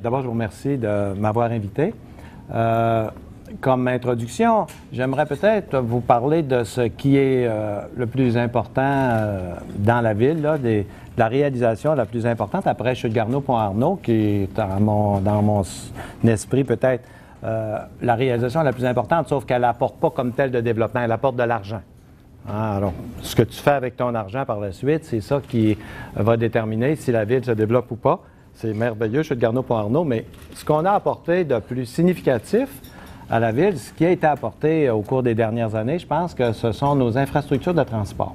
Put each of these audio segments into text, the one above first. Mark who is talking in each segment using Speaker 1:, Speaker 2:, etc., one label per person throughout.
Speaker 1: D'abord, je vous remercie de m'avoir invité. Comme introduction, j'aimerais peut-être vous parler de ce qui est le plus important dans la ville, là, de la réalisation la plus importante après Chute Garneau, Pont-Arnaud, qui est dans mon esprit peut-être la réalisation la plus importante, sauf qu'elle n'apporte pas comme telle de développement, elle apporte de l'argent. Alors, ce que tu fais avec ton argent par la suite, c'est ça qui va déterminer si la ville se développe ou pas. C'est merveilleux, Chute Garneau, Pont-Arnaud, mais ce qu'on a apporté de plus significatif à la ville, ce qui a été apporté au cours des dernières années, je pense que ce sont nos infrastructures de transport.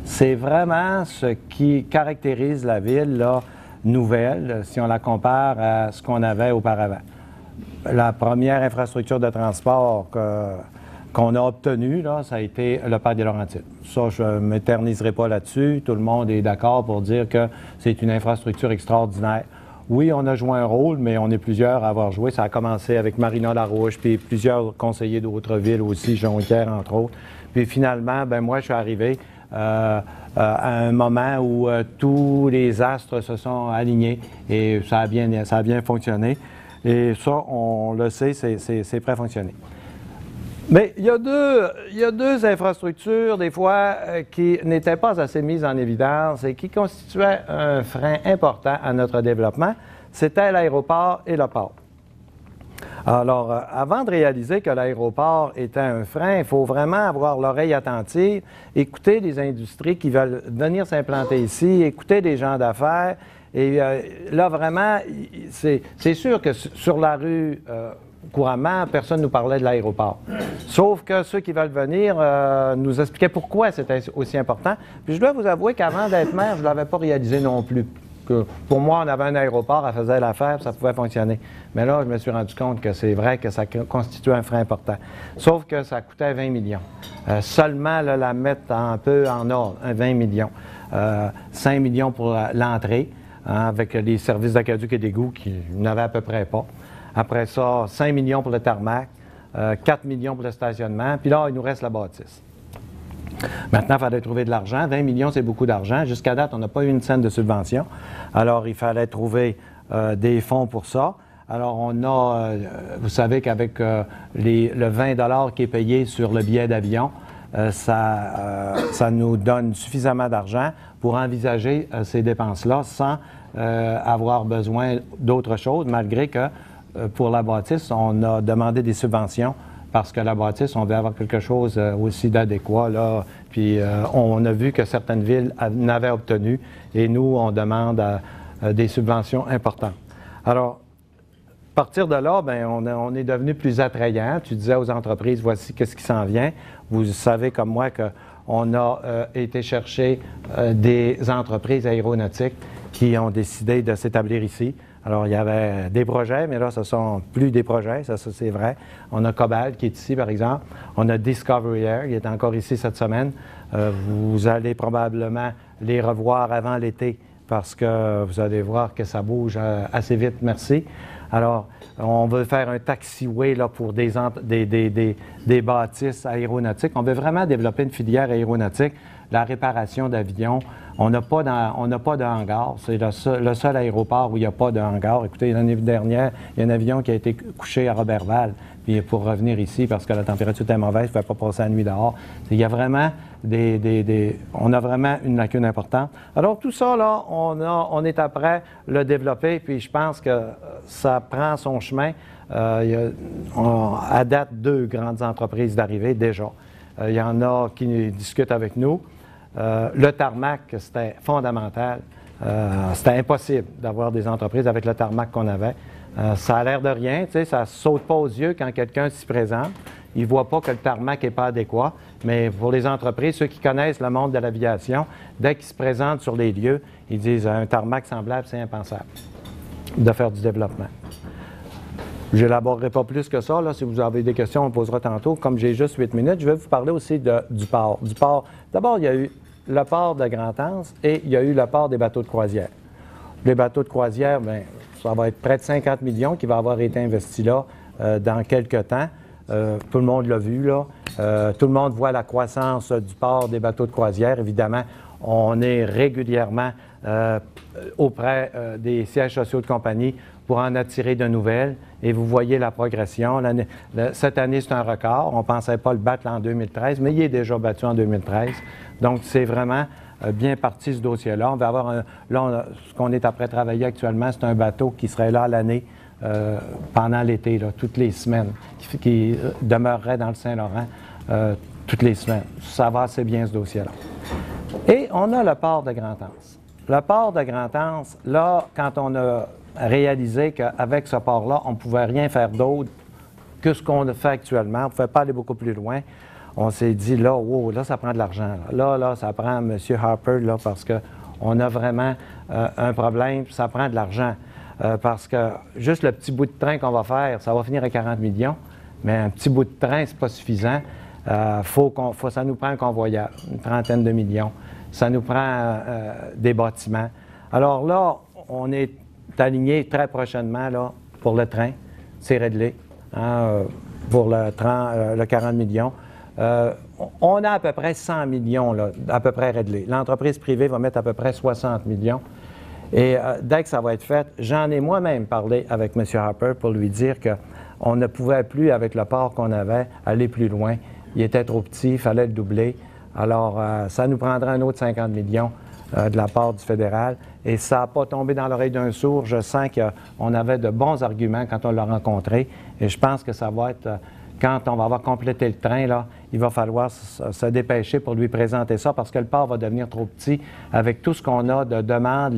Speaker 1: C'est vraiment ce qui caractérise la ville là, nouvelle, si on la compare à ce qu'on avait auparavant. La première infrastructure de transport qu'on a obtenue, là, ça a été le parc des Laurentides. Ça, je ne m'éterniserai pas là-dessus. Tout le monde est d'accord pour dire que c'est une infrastructure extraordinaire. Oui, on a joué un rôle, mais on est plusieurs à avoir joué. Ça a commencé avec Marina Larouche, puis plusieurs conseillers d'autres villes aussi, Jonquière, entre autres. Puis finalement, ben moi, je suis arrivé à un moment où tous les astres se sont alignés et ça a bien fonctionné. Et ça, on le sait, c'est prêt à fonctionner. Mais il y a deux infrastructures, des fois, qui n'étaient pas assez mises en évidence et qui constituaient un frein important à notre développement. C'était l'aéroport et le port. Alors, avant de réaliser que l'aéroport était un frein, il faut vraiment avoir l'oreille attentive, écouter les industries qui veulent venir s'implanter ici, écouter des gens d'affaires. Et là, vraiment, c'est sûr que sur la rue, couramment, personne ne nous parlait de l'aéroport. Sauf que ceux qui veulent venir nous expliquaient pourquoi c'était aussi important. Puis je dois vous avouer qu'avant d'être maire, je ne l'avais pas réalisé non plus. Que pour moi, on avait un aéroport, elle faisait l'affaire, ça pouvait fonctionner. Mais là, je me suis rendu compte que c'est vrai que ça constitue un frein important. Sauf que ça coûtait 20 millions. Seulement, là, la mettre un peu en ordre, 20 millions. 5 millions pour l'entrée, hein, avec les services d'aqueduc et d'égout qui n'avaient à peu près pas. Après ça, 5 millions pour le tarmac, 4 millions pour le stationnement, puis là, il nous reste la bâtisse. Maintenant, il fallait trouver de l'argent. 20 millions, c'est beaucoup d'argent. Jusqu'à date, on n'a pas eu une scène de subvention. Alors, il fallait trouver des fonds pour ça. Alors, on a, vous savez qu'avec le 20 $ qui est payé sur le billet d'avion, ça nous donne suffisamment d'argent pour envisager ces dépenses-là sans avoir besoin d'autre chose, malgré que pour la bâtisse, on a demandé des subventions parce que la bâtisse, on veut avoir quelque chose aussi d'adéquat, là. Puis on a vu que certaines villes n'avaient obtenu et nous, on demande des subventions importantes. Alors, à partir de là, bien, on est devenu plus attrayant. Tu disais aux entreprises, voici qu'est-ce qui s'en vient. Vous savez comme moi qu'on a été chercher des entreprises aéronautiques qui ont décidé de s'établir ici. Alors, il y avait des projets, mais là, ce ne sont plus des projets, ça c'est vrai. On a Cobalt qui est ici, par exemple. On a Discovery Air, qui est encore ici cette semaine. Vous allez probablement les revoir avant l'été parce que vous allez voir que ça bouge assez vite, merci. Alors, on veut faire un taxiway là, pour des bâtisses aéronautiques. On veut vraiment développer une filière aéronautique, la réparation d'avions. On n'a pas de hangar. C'est le seul aéroport où il n'y a pas de hangar. Écoutez, l'année dernière, il y a un avion qui a été couché à Robertval puis pour revenir ici parce que la température était mauvaise, il ne pouvait pas passer la nuit dehors. Il y a vraiment on a vraiment une lacune importante. Alors tout ça, là, on est après le développer, puis je pense que ça prend son chemin. Il y a à date 2 grandes entreprises d'arrivée déjà. Il y en a qui discutent avec nous. Le tarmac, c'était fondamental. C'était impossible d'avoir des entreprises avec le tarmac qu'on avait. Ça a l'air de rien, tu sais, ça ne saute pas aux yeux quand quelqu'un s'y présente. Ils ne voient pas que le tarmac n'est pas adéquat. Mais pour les entreprises, ceux qui connaissent le monde de l'aviation, dès qu'ils se présentent sur les lieux, ils disent un tarmac semblable, c'est impensable de faire du développement. Je n'élaborerai pas plus que ça. Là, si vous avez des questions, on posera tantôt. Comme j'ai juste 8 minutes, je vais vous parler aussi du port. D'abord, il y a eu le port de Grand-Anse et il y a eu le port des bateaux de croisière. Les bateaux de croisière, bien, ça va être près de 50 millions qui va avoir été investis là dans quelques temps. Tout le monde l'a vu, là. Tout le monde voit la croissance du port des bateaux de croisière. Évidemment, on est régulièrement auprès des sièges sociaux de compagnie pour en attirer de nouvelles. Et vous voyez la progression. Cette année, c'est un record. On ne pensait pas le battre en 2013, mais il est déjà battu en 2013. Donc, c'est vraiment bien parti ce dossier-là. On va avoir ce qu'on est après travailler actuellement, c'est un bateau qui serait là l'année pendant l'été, toutes les semaines, qui demeurerait dans le Saint-Laurent toutes les semaines. Ça va assez bien ce dossier-là. Et on a le port de Grand-Anse. Le port de Grand-Anse, là, quand on a réalisé qu'avec ce port-là, on ne pouvait rien faire d'autre que ce qu'on fait actuellement, on ne pouvait pas aller beaucoup plus loin, on s'est dit, là, wow, là, ça prend de l'argent. Là, ça prend M. Harper, là, parce qu'on a vraiment un problème, ça prend de l'argent. Parce que juste le petit bout de train qu'on va faire, ça va finir à 40 millions, mais un petit bout de train, c'est pas suffisant. Ça nous prend un convoyeur, une trentaine de millions. Ça nous prend des bâtiments. Alors là, on est aligné très prochainement là, pour le train. C'est réglé pour le 40 millions. On a à peu près 100 millions, là, à peu près réglés. L'entreprise privée va mettre à peu près 60 millions. Et dès que ça va être fait, j'en ai moi-même parlé avec M. Harper pour lui dire qu'on ne pouvait plus, avec le port qu'on avait, aller plus loin. Il était trop petit, il fallait le doubler. Alors, ça nous prendrait un autre 50 millions de la part du fédéral. Et ça n'a pas tombé dans l'oreille d'un sourd. Je sens qu'on avait de bons arguments quand on l'a rencontré. Et je pense que ça va être, quand on va avoir complété le train, là, il va falloir se dépêcher pour lui présenter ça parce que le port va devenir trop petit avec tout ce qu'on a de demandes.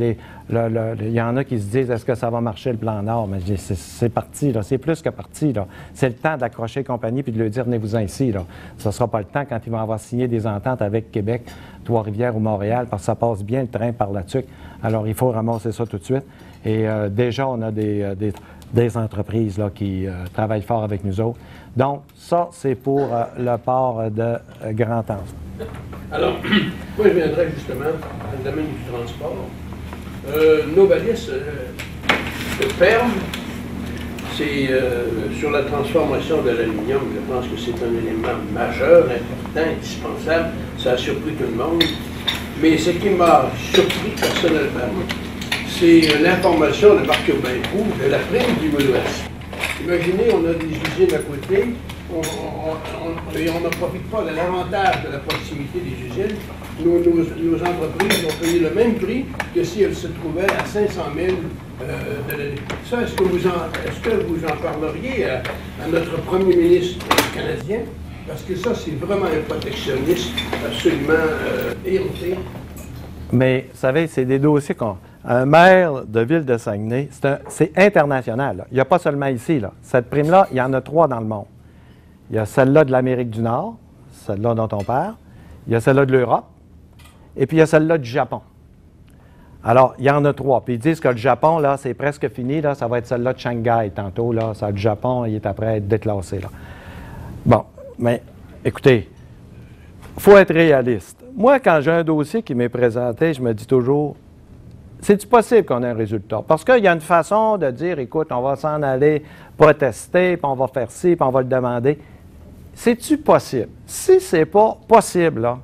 Speaker 1: Il y en a qui se disent, est-ce que ça va marcher le plan Nord? Mais c'est parti, là. C'est plus que parti, là. C'est le temps d'accrocher compagnie puis de lui dire, venez-vous-en ici, là. Ce ne sera pas le temps quand ils vont avoir signé des ententes avec Québec, Trois-Rivières ou Montréal parce que ça passe bien le train par la TUC. Alors, il faut ramasser ça tout de suite. Et déjà, on a des entreprises là, qui travaillent fort avec nous autres. Donc, ça, c'est pour le port de Grand-Anse.
Speaker 2: Alors, moi, je viendrais justement dans le domaine du transport. Novalis, le PERM, c'est sur la transformation de l'aluminium. Je pense que c'est un élément majeur, important, indispensable. Ça a surpris tout le monde. Mais ce qui m'a surpris personnellement, c'est l'information de Marc Urbain-Proulx de la prime du Midwest. Imaginez, on a des usines à côté, on ne profite pas de l'avantage de la proximité des usines. Nos entreprises vont payer le même prix que si elles se trouvaient à 500 000 de l'année. Ça, est-ce que vous en parleriez à notre premier ministre canadien? Parce que ça, c'est vraiment un protectionnisme absolument éhonté.
Speaker 1: Mais, vous savez, c'est des dossiers qu'on... Un maire de ville de Saguenay, c'est international. Là. Il n'y a pas seulement ici. Là. Cette prime-là, il y en a 3 dans le monde. Il y a celle-là de l'Amérique du Nord, celle-là dont on parle. Il y a celle-là de l'Europe. Et puis, il y a celle-là du Japon. Alors, il y en a 3. Puis, ils disent que le Japon, là, c'est presque fini. Là, ça va être celle-là de Shanghai tantôt. Là, ça, le Japon, il est après à être déclassé. Là. Bon, mais écoutez, il faut être réaliste. Moi, quand j'ai un dossier qui m'est présenté, je me dis toujours... C'est-tu possible qu'on ait un résultat? Parce qu'il y a une façon de dire, écoute, on va s'en aller protester, puis on va faire ci, puis on va le demander. C'est-tu possible? Si c'est pas possible, là,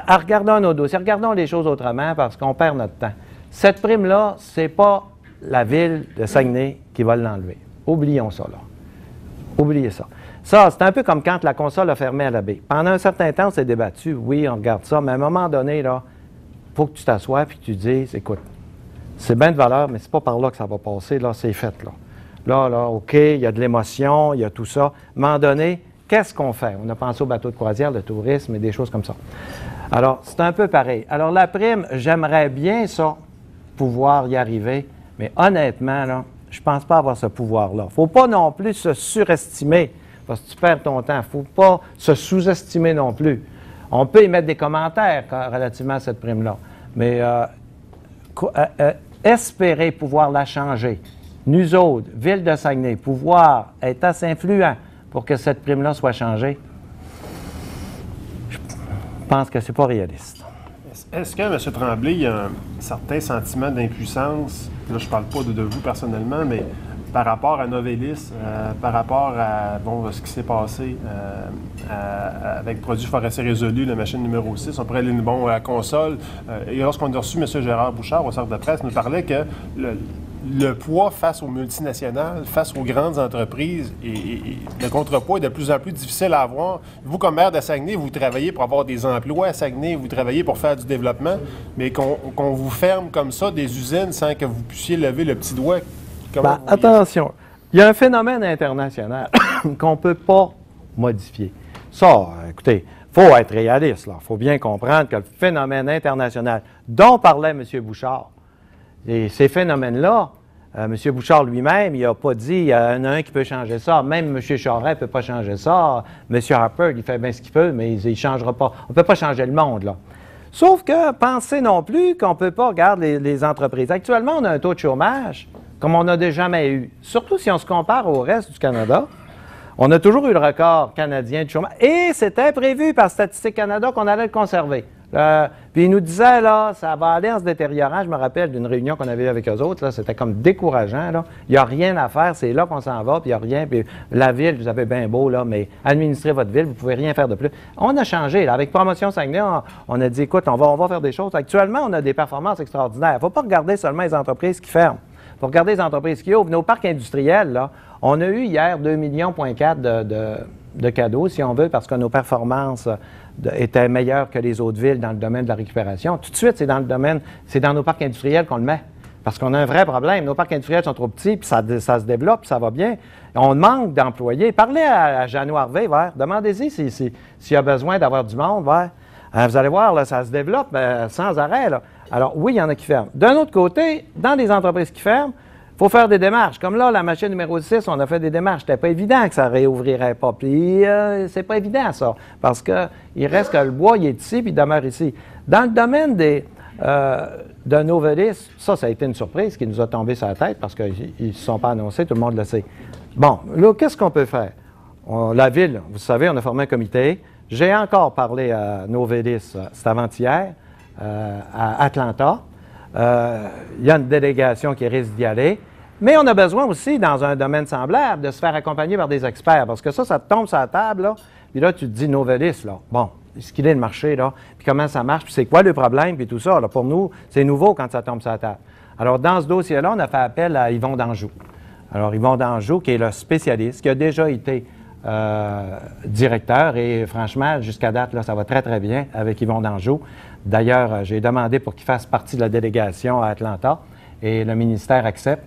Speaker 1: regardons nos dossiers, regardons les choses autrement parce qu'on perd notre temps. Cette prime-là, c'est pas la ville de Saguenay qui va l'enlever. Oublions ça, là. Oubliez ça. Ça, c'est un peu comme quand la console a fermé à la baie. Pendant un certain temps, on s'est débattu. Oui, on regarde ça, mais à un moment donné, là, il faut que tu t'assoies et que tu dises, écoute, c'est bien de valeur, mais c'est pas par là que ça va passer. Là, c'est fait, là. Là, OK, il y a de l'émotion, il y a tout ça. À un moment donné, qu'est-ce qu'on fait? On a pensé aux bateaux de croisière, le tourisme et des choses comme ça. Alors, c'est un peu pareil. Alors, la prime, j'aimerais bien ça, pouvoir y arriver, mais honnêtement, là, je ne pense pas avoir ce pouvoir-là. Il ne faut pas non plus se surestimer, parce que tu perds ton temps. Il ne faut pas se sous-estimer non plus. On peut y mettre des commentaires relativement à cette prime-là, mais espérer pouvoir la changer, nous autres, Ville de Saguenay, pouvoir être assez influents pour que cette prime-là soit changée, je pense que c'est pas réaliste.
Speaker 3: Est-ce que, M. Tremblay, il y a un certain sentiment d'impuissance, là je ne parle pas de vous personnellement, mais par rapport à Novelis, par rapport à ce qui s'est passé avec Produits forestiers résolus, la machine numéro 6, on pourrait aller à la console. Et lorsqu'on a reçu M. Gérard Bouchard au Cercle de presse, nous parlait que le poids face aux multinationales, face aux grandes entreprises, et le contrepoids est de plus en plus difficile à avoir. Vous, comme maire de Saguenay, vous travaillez pour avoir des emplois à Saguenay, vous travaillez pour faire du développement, mais qu'on vous ferme comme ça des usines sans que vous puissiez lever le petit doigt.
Speaker 1: Ben, attention, il y a un phénomène international qu'on ne peut pas modifier. Ça, écoutez, il faut être réaliste. Il faut bien comprendre que le phénomène international dont parlait M. Bouchard, et ces phénomènes-là, M. Bouchard lui-même, il n'a pas dit il y en a un qui peut changer ça. Même M. Charest ne peut pas changer ça. M. Harper, il fait bien ce qu'il peut, mais il ne changera pas. On ne peut pas changer le monde, là. Sauf que pensez non plus qu'on ne peut pas regarder les entreprises. Actuellement, on a un taux de chômage comme on n'a jamais eu. Surtout si on se compare au reste du Canada. On a toujours eu le record canadien de chômage. Et c'était prévu par Statistique Canada qu'on allait le conserver. Puis ils nous disaient, là, ça va aller en se détériorant. Je me rappelle d'une réunion qu'on avait eue avec eux autres, là, c'était comme décourageant, là. Il n'y a rien à faire, c'est là qu'on s'en va, puis il n'y a rien. Puis la ville, vous avez bien beau, là, mais administrez votre ville, vous ne pouvez rien faire de plus. On a changé, là. Avec Promotion Saguenay, on a dit, écoute, on va faire des choses. Actuellement, on a des performances extraordinaires. Il ne faut pas regarder seulement les entreprises qui ferment. Il faut regarder les entreprises qui ouvrent. Nos parcs industriels, là, on a eu hier 2,4 millions de cadeaux, si on veut, parce que nos performances étaient meilleures que les autres villes dans le domaine de la récupération. Tout de suite, c'est dans nos parcs industriels qu'on le met. Parce qu'on a un vrai problème. Nos parcs industriels sont trop petits, puis ça se développe, ça va bien. On manque d'employés. Parlez à Jeannot Harvey, demandez-y s'il y a besoin d'avoir du monde. Vous allez voir, là, ça se développe sans arrêt. Là. Alors, oui, il y en a qui ferment. D'un autre côté, dans les entreprises qui ferment, il faut faire des démarches. Comme là, la machine numéro 6, on a fait des démarches. C'était pas évident que ça réouvrirait pas. Puis, c'est pas évident, ça. Parce qu'il reste que le bois, il est ici, puis il demeure ici. Dans le domaine de Novelis, ça a été une surprise qui nous a tombé sur la tête parce qu'ils ne se sont pas annoncés, tout le monde le sait. Bon, là, qu'est-ce qu'on peut faire? La Ville, vous savez, on a formé un comité. J'ai encore parlé à Novelis, c'était avant-hier, à Atlanta. Il y a une délégation qui risque d'y aller. Mais on a besoin aussi, dans un domaine semblable, de se faire accompagner par des experts. Parce que ça te tombe sur la table, là. Puis là, tu te dis, Novelis, là, bon, ce qu'il est le marché, là, puis comment ça marche, puis c'est quoi le problème, puis tout ça. Là, pour nous, c'est nouveau quand ça tombe sur la table. Alors, dans ce dossier-là, on a fait appel à Yvon Danjou. Alors, Yvon Danjou, qui est le spécialiste, qui a déjà été directeur, et franchement, jusqu'à date, là, ça va très, très bien avec Yvon Danjou. D'ailleurs, j'ai demandé pour qu'il fasse partie de la délégation à Atlanta, et le ministère accepte.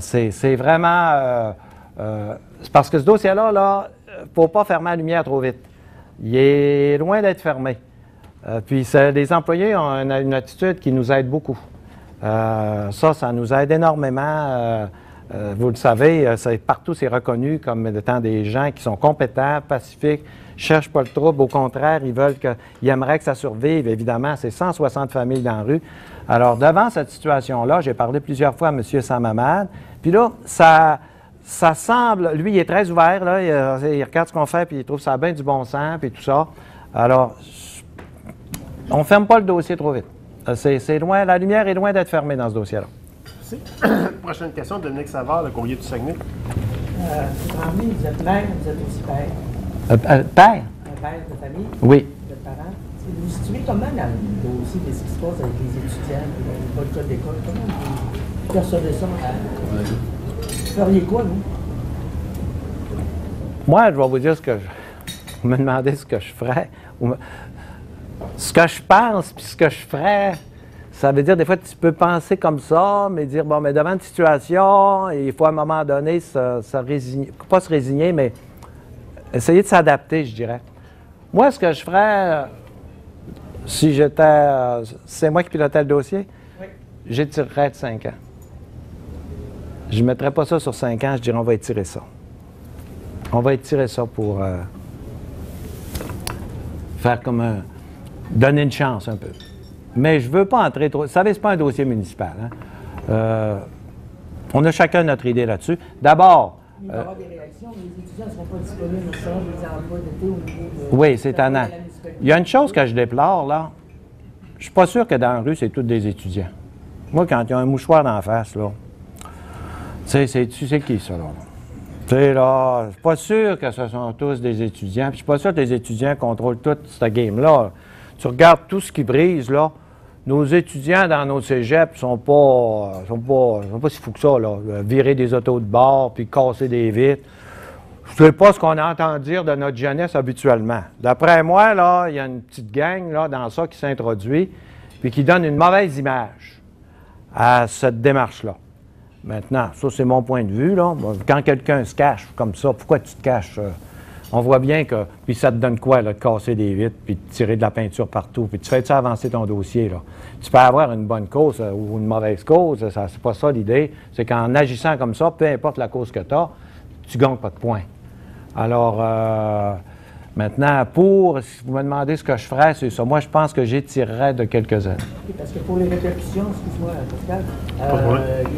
Speaker 1: C'est vraiment... c'est parce que ce dossier-là, là, il ne faut pas fermer la lumière trop vite. Il est loin d'être fermé. Puis les employés ont une attitude qui nous aide beaucoup. Ça nous aide énormément. Vous le savez, partout c'est reconnu comme étant des gens qui sont compétents, pacifiques, ne cherchent pas le trouble. Au contraire, ils aimeraient que ça survive. Évidemment, c'est 160 familles dans la rue. Alors, devant cette situation-là, j'ai parlé plusieurs fois à M. Samamad. Puis là, ça semble... Lui, il est très ouvert, là. Il regarde ce qu'on fait, puis il trouve ça bien du bon sens, puis tout ça. Alors, on ne ferme pas le dossier trop vite. C'est loin, la lumière est loin d'être fermée dans ce dossier-là.
Speaker 3: Merci. Prochaine question, Dominique Savard, le Courrier du Saguenay.
Speaker 4: Vous êtes mère, vous êtes aussi père.
Speaker 1: Père?
Speaker 4: Un père de famille?
Speaker 1: Oui.
Speaker 4: Vous êtes parent? Vous vous situez comment dans le dossier de ce qui se passe avec les étudiants, pas le code d'école? Comment vous percevez ça? Vous feriez quoi, vous?
Speaker 1: Moi, je vais vous dire ce que Vous me demandez ce que je ferais. Ce que je pense, puis ce que je ferais, ça veut dire des fois tu peux penser comme ça, mais dire, bon, mais devant une situation, il faut à un moment donné se résigner, pas se résigner, mais essayer de s'adapter, je dirais. Moi, ce que je ferais, si j'étais, c'est moi qui pilotais le dossier, oui, j'étirerais de 5 ans. Je ne mettrais pas ça sur 5 ans, je dirais on va étirer ça. On va étirer ça pour faire comme donner une chance un peu. Mais je ne veux pas entrer trop... Vous savez, ce n'est pas un dossier municipal. Hein? On a chacun notre idée là-dessus. D'abord...
Speaker 4: Il va y avoir des réactions, les étudiants ne seront pas disponibles au sein des emplois d'été au niveau de...
Speaker 1: Oui, c'est tannant. Il y a une chose que je déplore, là. Je ne suis pas sûr que dans la rue, c'est tous des étudiants. Moi, quand il y a un mouchoir d'en face, là, tu sais qui, ça, là? Tu sais, là, je ne suis pas sûr que ce sont tous des étudiants. Puis je ne suis pas sûr que les étudiants contrôlent toute cette game-là. Tu regardes tout ce qui brise, là, nos étudiants dans nos cégeps sont pas si fous que ça, là. Virer des autos de bord, puis casser des vitres. Je ne sais pas ce qu'on entend dire de notre jeunesse habituellement. D'après moi, là, il y a une petite gang là, dans ça qui s'introduit, puis qui donne une mauvaise image à cette démarche-là. Maintenant, ça, c'est mon point de vue, là. Quand quelqu'un se cache comme ça, pourquoi tu te caches? On voit bien que... Puis ça te donne quoi, là, de casser des vitres, puis de tirer de la peinture partout, puis tu fais ça avancer ton dossier, là. Tu peux avoir une bonne cause ou une mauvaise cause, c'est pas ça l'idée. C'est qu'en agissant comme ça, peu importe la cause que tu as, tu gagnes pas de points. Alors, maintenant, si vous me demandez ce que je ferais, c'est ça. Moi, je pense que j'étirerais de quelques années.
Speaker 4: Parce que pour les répercussions, excuse-moi, Pascal,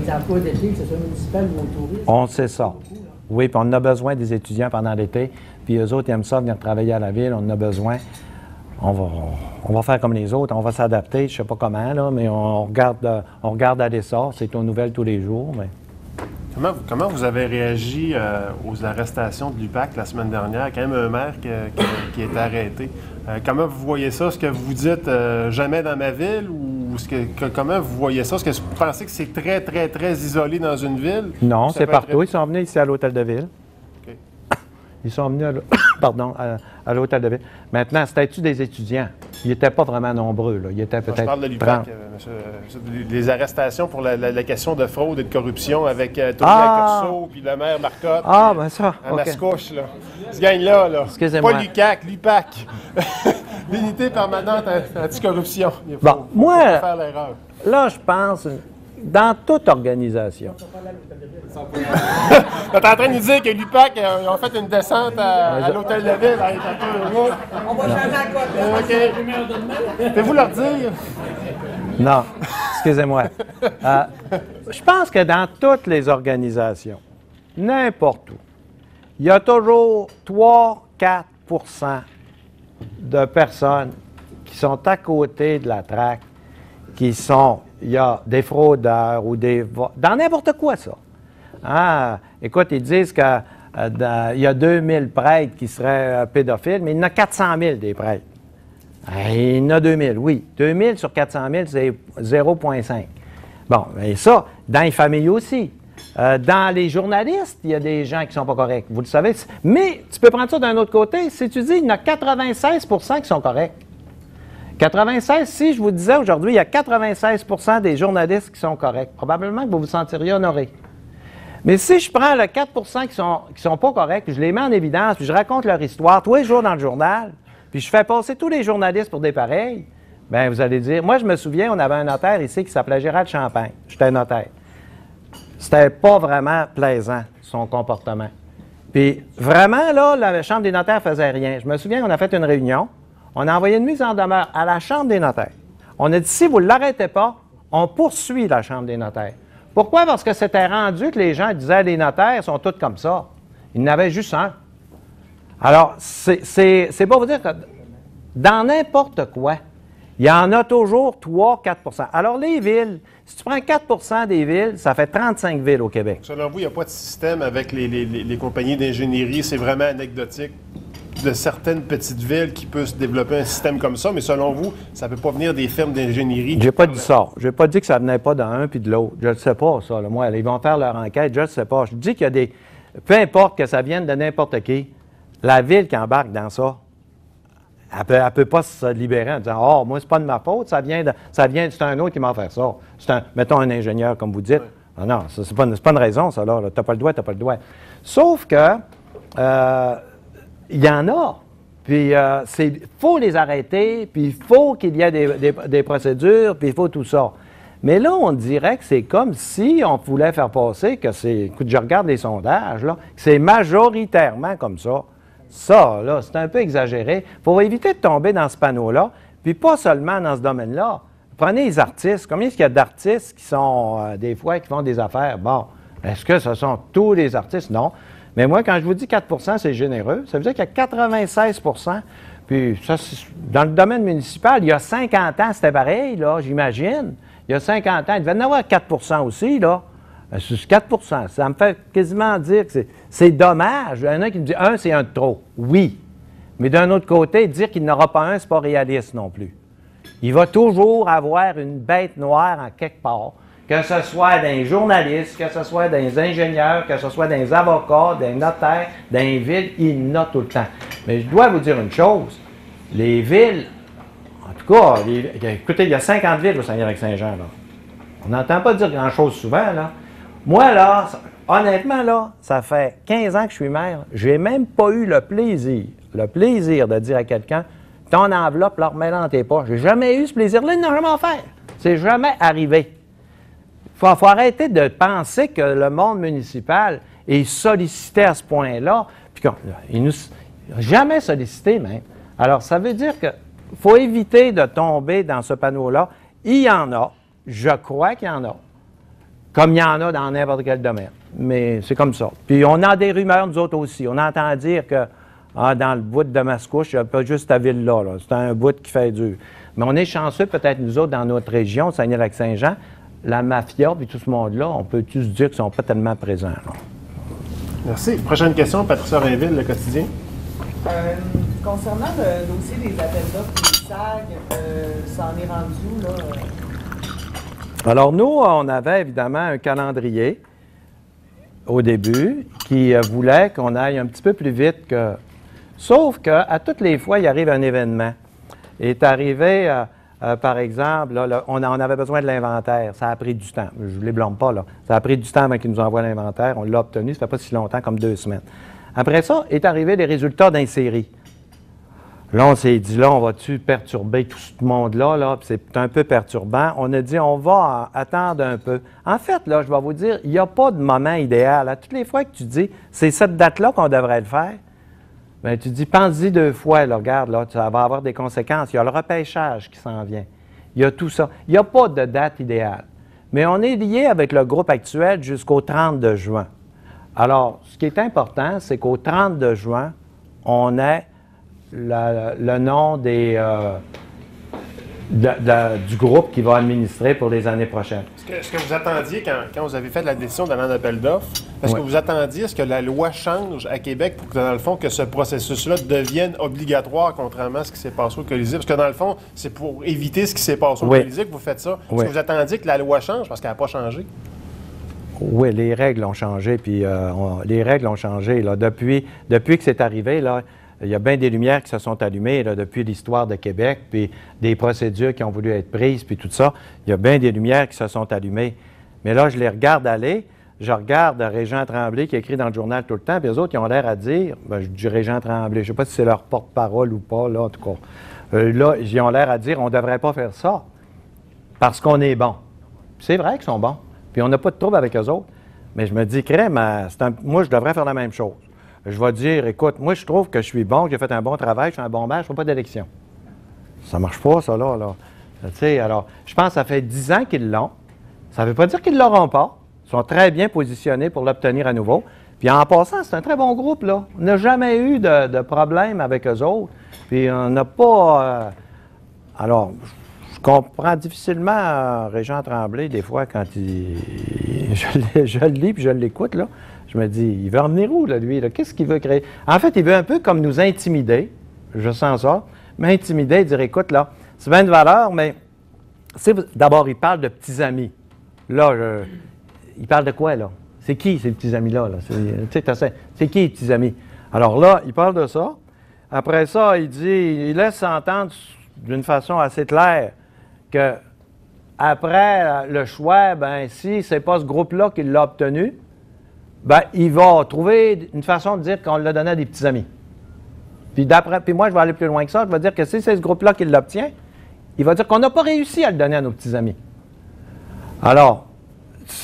Speaker 4: les emplois d'été, que ce soit municipal ou au tourisme...
Speaker 1: On sait ça. Oui, puis on a besoin des étudiants pendant l'été. Puis eux autres, ils aiment ça, venir travailler à la ville. On en a besoin. On va faire comme les autres. On va s'adapter. Je ne sais pas comment, là, mais on regarde aller ça. C'est aux nouvelles tous les jours. Mais...
Speaker 3: Comment vous avez réagi aux arrestations de l'UPAC la semaine dernière? Quand même un maire qui est arrêté. Comment vous voyez ça? Est-ce que vous dites jamais dans ma ville? Ou comment vous voyez ça? Est-ce que vous pensez que c'est très, très, très isolé dans une ville?
Speaker 1: Non, c'est partout. Ils sont venus ici à l'Hôtel de Ville.
Speaker 3: OK.
Speaker 1: Ils sont venus à l'Hôtel de Ville. Maintenant, c'était-tu des étudiants? Ils n'étaient pas vraiment nombreux. Là. Ils étaient peut-être.
Speaker 3: Je parle de l'UPAC, les arrestations pour la question de fraude et de corruption avec Tony Accurso puis le maire Marcotte.
Speaker 1: Ah, ben ça.
Speaker 3: À Mascouche, là. Ce gang-là, là.
Speaker 1: Excusez-moi.
Speaker 3: Pas l'UPAC. L'unité permanente anticorruption. Il faut
Speaker 1: moi,
Speaker 3: pas faire l'erreur.
Speaker 1: Là, je pense, dans toute organisation.
Speaker 3: Tu es en train de nous dire que l'UPAC, ils ont fait une descente à l'Hôtel de Ville.
Speaker 4: On va changer la cote.
Speaker 3: OK. Pouvez-vous leur dire?
Speaker 1: Non, excusez-moi. Je pense que dans toutes les organisations, n'importe où, il y a toujours 3-4 de personnes qui sont à côté de la traque, il y a des fraudeurs ou dans n'importe quoi, ça. Écoute, ils disent qu'il y a 2000 prêtres qui seraient pédophiles, mais il y en a 400 000 des prêtres. Il y en a 2000, oui. 2000 sur 400 000, c'est 0,5. Bon, et ça, dans les familles aussi. Dans les journalistes, il y a des gens qui ne sont pas corrects, vous le savez. Mais tu peux prendre ça d'un autre côté. Si tu dis il y en a 96 qui sont corrects. 96, si je vous disais aujourd'hui, il y a 96 des journalistes qui sont corrects, probablement que vous vous sentiriez honoré. Mais si je prends le 4 qui sont pas corrects, puis je les mets en évidence, puis je raconte leur histoire tous les jours dans le journal, puis je fais passer tous les journalistes pour des pareils, bien, vous allez dire... Moi, je me souviens, on avait un notaire ici qui s'appelait Gérald Champagne. J'étais notaire. C'était pas vraiment plaisant, son comportement. Puis vraiment, là, la Chambre des notaires faisait rien. Je me souviens qu'on a fait une réunion. On a envoyé une mise en demeure à la Chambre des notaires. On a dit, si vous ne l'arrêtez pas, on poursuit la Chambre des notaires. Pourquoi? Parce que c'était rendu que les gens disaient, les notaires sont tous comme ça. Il y en avait juste un. Alors, c'est pas vous dire que dans n'importe quoi, il y en a toujours 3-4 Alors, les villes, si tu prends 4 des villes, ça fait 35 villes au Québec.
Speaker 3: Selon vous, il n'y a pas de système avec les compagnies d'ingénierie. C'est vraiment anecdotique de certaines petites villes qui peuvent se développer un système comme ça, mais selon vous, ça ne peut pas venir des firmes d'ingénierie?
Speaker 1: J'ai pas dit ça. J'ai pas dit que ça venait pas d'un puis de l'autre. Je ne sais pas, ça. Là. Moi, ils vont faire leur enquête, je ne sais pas. Je dis qu'il y a des... Peu importe que ça vienne de n'importe qui, la ville qui embarque dans ça, elle ne peut pas se libérer en disant « Oh, moi, c'est pas de ma faute, c'est un autre qui m'a fait ça. » Mettons un ingénieur, comme vous dites. Oui. Non, c'est pas une raison, ça, là. Tu n'as pas le droit, tu n'as pas le droit. Sauf que... il y en a. Puis, il faut les arrêter, puis il faut qu'il y ait des procédures, puis il faut tout ça. Mais là, on dirait que c'est comme si on voulait faire passer que c'est... Écoute, je regarde les sondages, là, que c'est majoritairement comme ça. Ça, là, c'est un peu exagéré. Il faut éviter de tomber dans ce panneau-là, puis pas seulement dans ce domaine-là. Prenez les artistes. Combien est-ce qu'il y a d'artistes qui sont, des fois, qui font des affaires? Bon, est-ce que ce sont tous les artistes? Non. Mais moi, quand je vous dis 4 c'est généreux, ça veut dire qu'il y a 96 puis ça, dans le domaine municipal, il y a 50 ans, c'était pareil, là, j'imagine. Il y a 50 ans, il devait en avoir 4 aussi, là. C'est 4 ça me fait quasiment dire que c'est dommage. Il y en a qui me disent, c'est un de trop. Oui. Mais d'un autre côté, dire qu'il n'aura pas un, c'est pas réaliste non plus. il va toujours avoir une bête noire en quelque part, que ce soit des journalistes, que ce soit des ingénieurs, que ce soit des avocats, des notaires, des villes, il y en a tout le temps. Mais je dois vous dire une chose, les villes, en tout cas, écoutez, il y a 50 villes au Saguenay-Lac-Saint-Jean, là. On n'entend pas dire grand-chose souvent, là. Moi, là, honnêtement, là, ça fait 15 ans que je suis maire, je n'ai même pas eu le plaisir de dire à quelqu'un, ton enveloppe, là, remets-la dans tes poches. J'ai jamais eu ce plaisir-là, il n'a jamais offert. C'est jamais arrivé. Il faut arrêter de penser que le monde municipal est sollicité à ce point-là, puis qu'il nous jamais sollicité même. Alors, ça veut dire qu'il faut éviter de tomber dans ce panneau-là. Il y en a, je crois qu'il y en a, comme il y en a dans n'importe quel domaine. Mais c'est comme ça. Puis on a des rumeurs, nous autres aussi. On entend dire que dans le bout de Mascouche, il n'y a pas juste ta ville-là. Là. C'est un bout qui fait dur. Mais on est chanceux, peut-être nous autres, dans notre région, Saguenay-Lac-Saint-Jean, la mafia puis tout ce monde-là, on peut tous dire qu'ils ne sont pas tellement présents. Là.
Speaker 3: Merci. Prochaine question, Patricia Rainville, Le Quotidien.
Speaker 4: Concernant le dossier des appels d'offres des SAG, ça en est rendu, là?
Speaker 1: Alors, nous, on avait évidemment un calendrier au début qui voulait qu'on aille un petit peu plus vite que... Sauf qu'à toutes les fois, il arrive un événement. Il est arrivé, par exemple, là, on avait besoin de l'inventaire. Ça a pris du temps. Je ne les blâme pas, là. Ça a pris du temps avant qu'ils nous envoient l'inventaire. On l'a obtenu, ça ne fait pas si longtemps, comme 2 semaines. Après ça, est arrivé les résultats d'une série. Là, on s'est dit, là, on va-tu perturber tout ce monde-là, là? Puis c'est un peu perturbant. On a dit, on va attendre un peu. En fait, là, je vais vous dire, il n'y a pas de moment idéal. À toutes les fois que tu dis, c'est cette date-là qu'on devrait le faire, bien, tu dis, pense-y 2 fois, là, regarde, là, ça va avoir des conséquences. Il y a le repêchage qui s'en vient. Il y a tout ça. Il n'y a pas de date idéale. Mais on est lié avec le groupe actuel jusqu'au 30 juin. Alors, ce qui est important, c'est qu'au 30 juin, on ait le nom du groupe qui va administrer pour les années prochaines.
Speaker 3: Est-ce que vous attendiez, quand vous avez fait la décision d'aller en appel d'offres, est-ce que vous attendiez à ce que la loi change à Québec pour que, dans le fond, que ce processus-là devienne obligatoire, contrairement à ce qui s'est passé au Colisée? Parce que, dans le fond, c'est pour éviter ce qui s'est passé au Colisée que vous faites ça. Est-ce que vous attendiez que la loi change parce qu'elle n'a pas changé?
Speaker 1: Oui, les règles ont changé, puis les règles ont changé. Là, depuis que c'est arrivé, là, il y a bien des lumières qui se sont allumées là, depuis l'histoire de Québec, puis des procédures qui ont voulu être prises, puis tout ça. Il y a bien des lumières qui se sont allumées. Mais là, je les regarde aller. Je regarde Régent Tremblay qui écrit dans le journal tout le temps, puis les autres, ils ont l'air à dire, ben, je dis Régent Tremblay, je ne sais pas si c'est leur porte-parole ou pas, là, en tout cas. Là, ils ont l'air à dire, on ne devrait pas faire ça parce qu'on est bon. C'est vrai qu'ils sont bons, puis on n'a pas de trouble avec eux autres. Mais je me dis, crème, moi, je devrais faire la même chose. Je vais dire, écoute, moi, je trouve que je suis bon, que j'ai fait un bon travail, je suis un bon maire, je ne fais pas d'élection. Ça ne marche pas, ça, là. Tu sais, alors, je pense que ça fait 10 ans qu'ils l'ont. Ça ne veut pas dire qu'ils ne l'auront pas. Ils sont très bien positionnés pour l'obtenir à nouveau. Puis en passant, c'est un très bon groupe, là. On n'a jamais eu de problème avec eux autres. Puis on n'a pas... alors, je comprends difficilement Régent Tremblay, des fois, quand je le lis puis je l'écoute, là. Je me dis, il veut en venir où, là, lui? Là? Qu'est-ce qu'il veut créer? En fait, il veut un peu comme nous intimider. Je sens ça. M'intimider, dire, écoute, là, c'est bien de valeur, mais d'abord, il parle de petits amis. Là, il parle de quoi, là? C'est qui, ces petits amis-là? Là? C'est qui, les petits amis? Alors là, il parle de ça. Après ça, il dit, il laisse s'entendre d'une façon assez claire que après le choix, ben si c'est pas ce groupe-là qui l'a obtenu, ben il va trouver une façon de dire qu'on l'a donné à des petits amis. Puis moi, je vais aller plus loin que ça. Je vais dire que si c'est ce groupe-là qui l'obtient, il va dire qu'on n'a pas réussi à le donner à nos petits amis. Alors,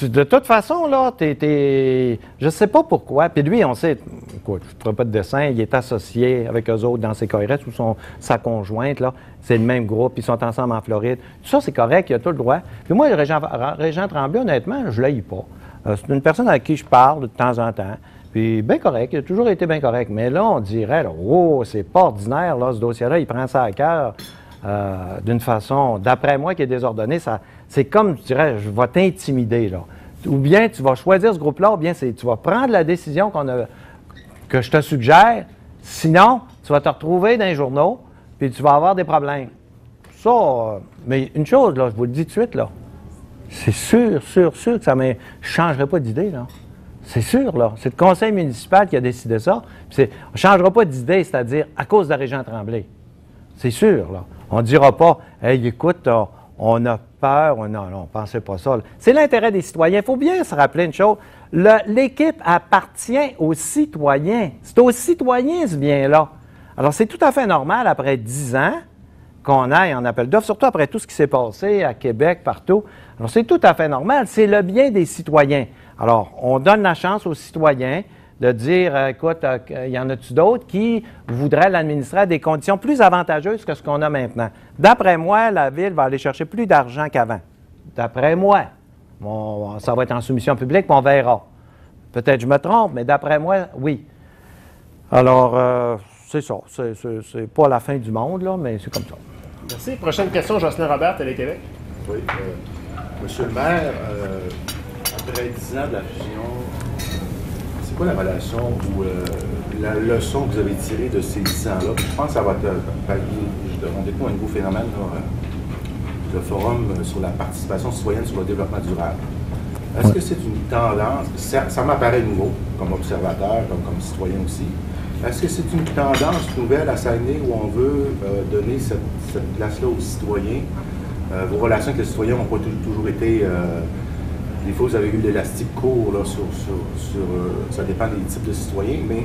Speaker 1: de toute façon, là, je ne sais pas pourquoi. Puis lui, on sait, écoute, je ne ferai pas de dessin, il est associé avec eux autres dans ses KRS ou sa conjointe, là. C'est le même groupe, ils sont ensemble en Floride. Tout ça, c'est correct, il a tout le droit. Puis moi, Régent Tremblay, honnêtement, je ne l'haïs pas. C'est une personne avec qui je parle de temps en temps. Puis bien correct, il a toujours été bien correct. Mais là, on dirait, là, oh, c'est pas ordinaire, là, ce dossier-là, il prend ça à cœur d'une façon, d'après moi, qui est désordonnée. C'est comme, je dirais, je vais t'intimider, là. Ou bien tu vas choisir ce groupe-là, ou bien tu vas prendre la décision que je te suggère. Sinon, tu vas te retrouver dans les journaux, puis tu vas avoir des problèmes. mais une chose, là, je vous le dis tout de suite, là, c'est sûr que ça ne changerait pas d'idée, là. C'est sûr, là. C'est le conseil municipal qui a décidé ça. On ne changera pas d'idée, c'est-à-dire à cause de la région Tremblay. C'est sûr, là. On ne dira pas, « Hey, écoute, on a peur. » Non, pensez pas ça. C'est l'intérêt des citoyens. Il faut bien se rappeler une chose. L'équipe appartient aux citoyens. C'est aux citoyens, ce bien-là. Alors, c'est tout à fait normal, après 10 ans, qu'on aille en appel d'offres, surtout après tout ce qui s'est passé à Québec, partout. Alors, c'est tout à fait normal. C'est le bien des citoyens. Alors, on donne la chance aux citoyens de dire, écoute, y en a-tu d'autres qui voudraient l'administrer à des conditions plus avantageuses que ce qu'on a maintenant? D'après moi, la Ville va aller chercher plus d'argent qu'avant. D'après moi. Ça va être en soumission publique, puis on verra. Peut-être je me trompe, mais d'après moi, oui. Alors, c'est ça. C'est pas la fin du monde, là, mais c'est comme ça.
Speaker 3: Merci. Prochaine question, Jocelyn Robert, Télé-Québec.
Speaker 5: Oui. Monsieur le maire, après 10 ans de la fusion, c'est quoi la relation ou la leçon que vous avez tirée de ces 10 ans-là? Je pense que ça va on découvre un nouveau phénomène, là, le forum sur la participation citoyenne sur le développement durable. Est-ce que c'est une tendance, ça m'apparaît nouveau comme observateur, comme citoyen aussi, est-ce que c'est une tendance nouvelle à Saguenay où on veut donner cette place-là aux citoyens? Vos relations avec les citoyens n'ont pas toujours été... des fois, vous avez eu l'élastique court là, ça dépend des types de citoyens, mais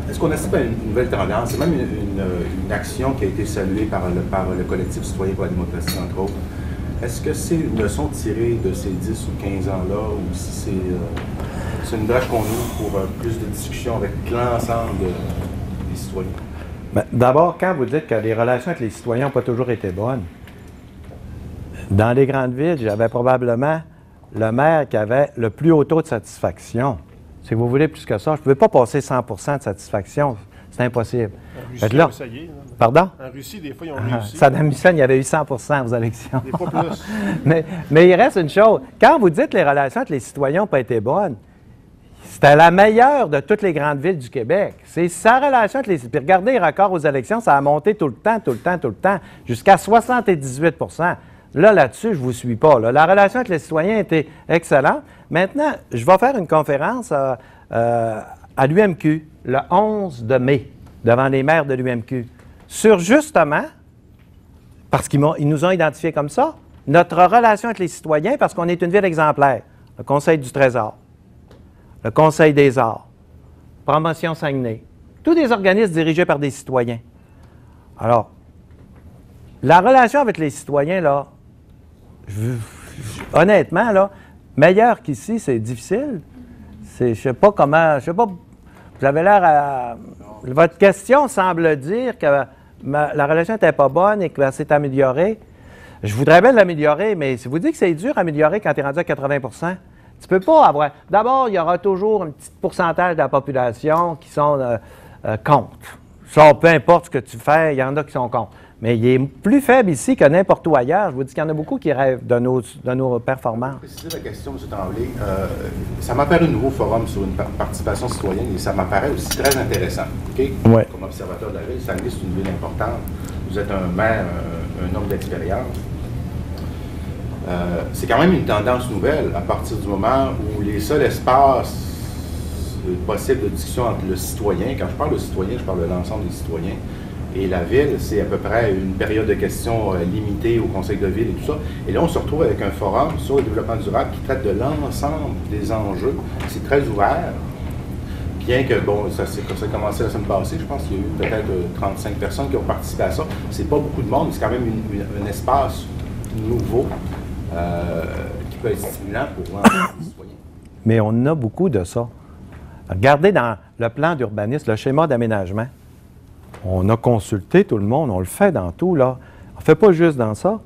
Speaker 5: est-ce qu'on assiste à une nouvelle tendance? C'est même une action qui a été saluée par le collectif citoyen pour la démocratie, entre autres. Est-ce que c'est une leçon tirée de ces 10 ou 15 ans-là, ou si c'est une brèche qu'on ouvre pour plus de discussions avec l'ensemble des citoyens?
Speaker 1: Bien, d'abord, quand vous dites que les relations avec les citoyens n'ont pas toujours été bonnes, dans les grandes villes, j'avais probablement le maire qui avait le plus haut taux de satisfaction. Si vous voulez plus que ça, je ne pouvais pas passer 100% de satisfaction. C'est impossible.
Speaker 3: En Russie, là, ça y est.
Speaker 1: Pardon?
Speaker 3: En Russie, des fois, ils ont réussi.
Speaker 1: Saddam Hussein, il y avait eu 100% aux élections.
Speaker 3: Des fois plus.
Speaker 1: mais il reste une chose. Quand vous dites que les relations avec les citoyens n'ont pas été bonnes, c'était la meilleure de toutes les grandes villes du Québec. C'est sa relation avec les... Puis regardez les records aux élections, ça a monté tout le temps, jusqu'à 78%. Là-dessus, je ne vous suis pas. Là. La relation avec les citoyens était excellente. Maintenant, je vais faire une conférence à l'UMQ le 11 de mai, devant les maires de l'UMQ, sur justement, parce qu'ils nous ont identifiés comme ça, notre relation avec les citoyens, parce qu'on est une ville exemplaire. Le Conseil du Trésor, le Conseil des arts, Promotion Saguenay, tous des organismes dirigés par des citoyens. Alors, la relation avec les citoyens, là, honnêtement, là, meilleur qu'ici, c'est difficile. Je ne sais pas comment, vous avez l'air à... Votre question semble dire que la relation n'était pas bonne et qu'elle s'est améliorée. Je voudrais bien l'améliorer, mais si vous dites que c'est dur à améliorer quand tu es rendu à 80 %, tu ne peux pas avoir... D'abord, il y aura toujours un petit pourcentage de la population qui sont contre. Ça, peu importe ce que tu fais, il y en a qui sont contre. Mais il est plus faible ici que n'importe où ailleurs. Je vous dis qu'il y en a beaucoup qui rêvent de nos performances.
Speaker 5: Pour préciser la question, M. Tremblay, ça m'apparaît un nouveau forum sur une participation citoyenne et ça m'apparaît aussi très intéressant. Okay?
Speaker 1: Ouais.
Speaker 5: Comme observateur de la ville, Saguenay, c'est une ville importante. Vous êtes un maire, un homme d'expérience. C'est quand même une tendance nouvelle à partir du moment où les seuls espaces possibles de discussion entre le citoyen, quand je parle de citoyen, je parle de l'ensemble des citoyens, et la ville, c'est à peu près une période de questions limitée au conseil de ville et tout ça. Et là, on se retrouve avec un forum sur le développement durable qui traite de l'ensemble des enjeux. C'est très ouvert, bien que, bon, ça a commencé la semaine passée. Je pense qu'il y a eu peut-être 35 personnes qui ont participé à ça. C'est pas beaucoup de monde, mais c'est quand même un espace nouveau qui peut être stimulant pour l'ensemble des citoyens.
Speaker 1: Mais on a beaucoup de ça. Regardez dans le plan d'urbanisme, le schéma d'aménagement. On a consulté tout le monde, on le fait dans tout, là. On ne fait pas juste dans ça.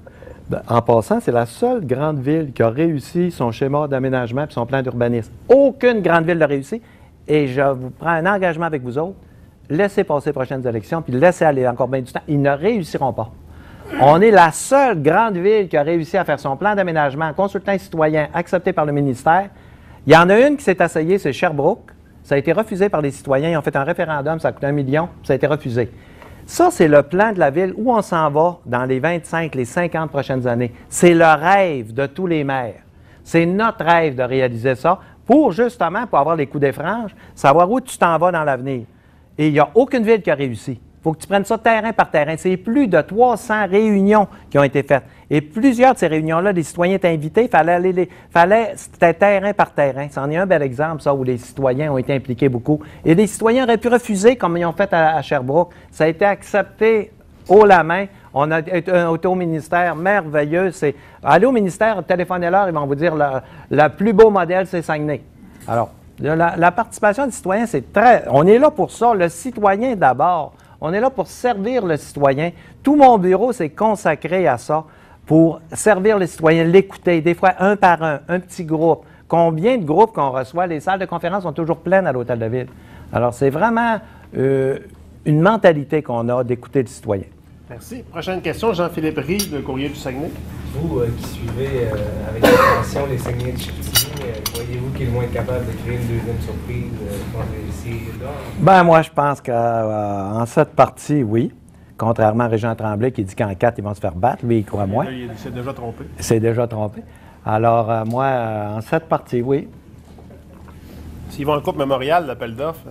Speaker 1: En passant, c'est la seule grande ville qui a réussi son schéma d'aménagement et son plan d'urbanisme. Aucune grande ville l'a réussi. Et je vous prends un engagement avec vous autres. Laissez passer les prochaines élections, puis laissez aller encore bien du temps. Ils ne réussiront pas. On est la seule grande ville qui a réussi à faire son plan d'aménagement en consultant les citoyens accepté par le ministère. Il y en a une qui s'est essayée, c'est Sherbrooke. Ça a été refusé par les citoyens. Ils ont fait un référendum, ça a coûté 1 million, ça a été refusé. Ça, c'est le plan de la ville où on s'en va dans les 25, les 50 prochaines années. C'est le rêve de tous les maires. C'est notre rêve de réaliser ça pour avoir les coups des franges, savoir où tu t'en vas dans l'avenir. Et il n'y a aucune ville qui a réussi. Il faut que tu prennes ça terrain par terrain. C'est plus de 300 réunions qui ont été faites. Et plusieurs de ces réunions-là, les citoyens étaient invités, c'était terrain par terrain. C'en est un bel exemple, ça, où les citoyens ont été impliqués beaucoup. Et les citoyens auraient pu refuser, comme ils ont fait à Sherbrooke. Ça a été accepté haut la main. On a été au ministère, merveilleux. Allez au ministère, téléphonez-leur, ils vont vous dire le plus beau modèle, c'est Saguenay. Alors, la participation des citoyens, c'est très... On est là pour ça, le citoyen d'abord. On est là pour servir le citoyen. Tout mon bureau s'est consacré à ça, pour servir le citoyen, l'écouter, des fois un par un petit groupe. Combien de groupes qu'on reçoit? Les salles de conférence sont toujours pleines à l'Hôtel de Ville. Alors, c'est vraiment une mentalité qu'on a d'écouter le citoyen.
Speaker 3: Merci. Prochaine question, Jean-Philippe Rie, de Courrier du Saguenay.
Speaker 6: Vous qui suivez avec attention les Saguenay de Chicoutimi, voyez-vous qu'ils vont être capables de créer une deuxième surprise contre les séries-là?
Speaker 1: Bien, moi, je pense qu'en cette partie, oui. Contrairement à Régent Tremblay qui dit qu'en 4, ils vont se faire battre. Lui, il croit moins.
Speaker 3: Il s'est déjà trompé.
Speaker 1: Il s'est déjà trompé. Alors, moi, en cette partie, oui.
Speaker 3: S'ils vont en Coupe Mémorial, l'appel d'offres...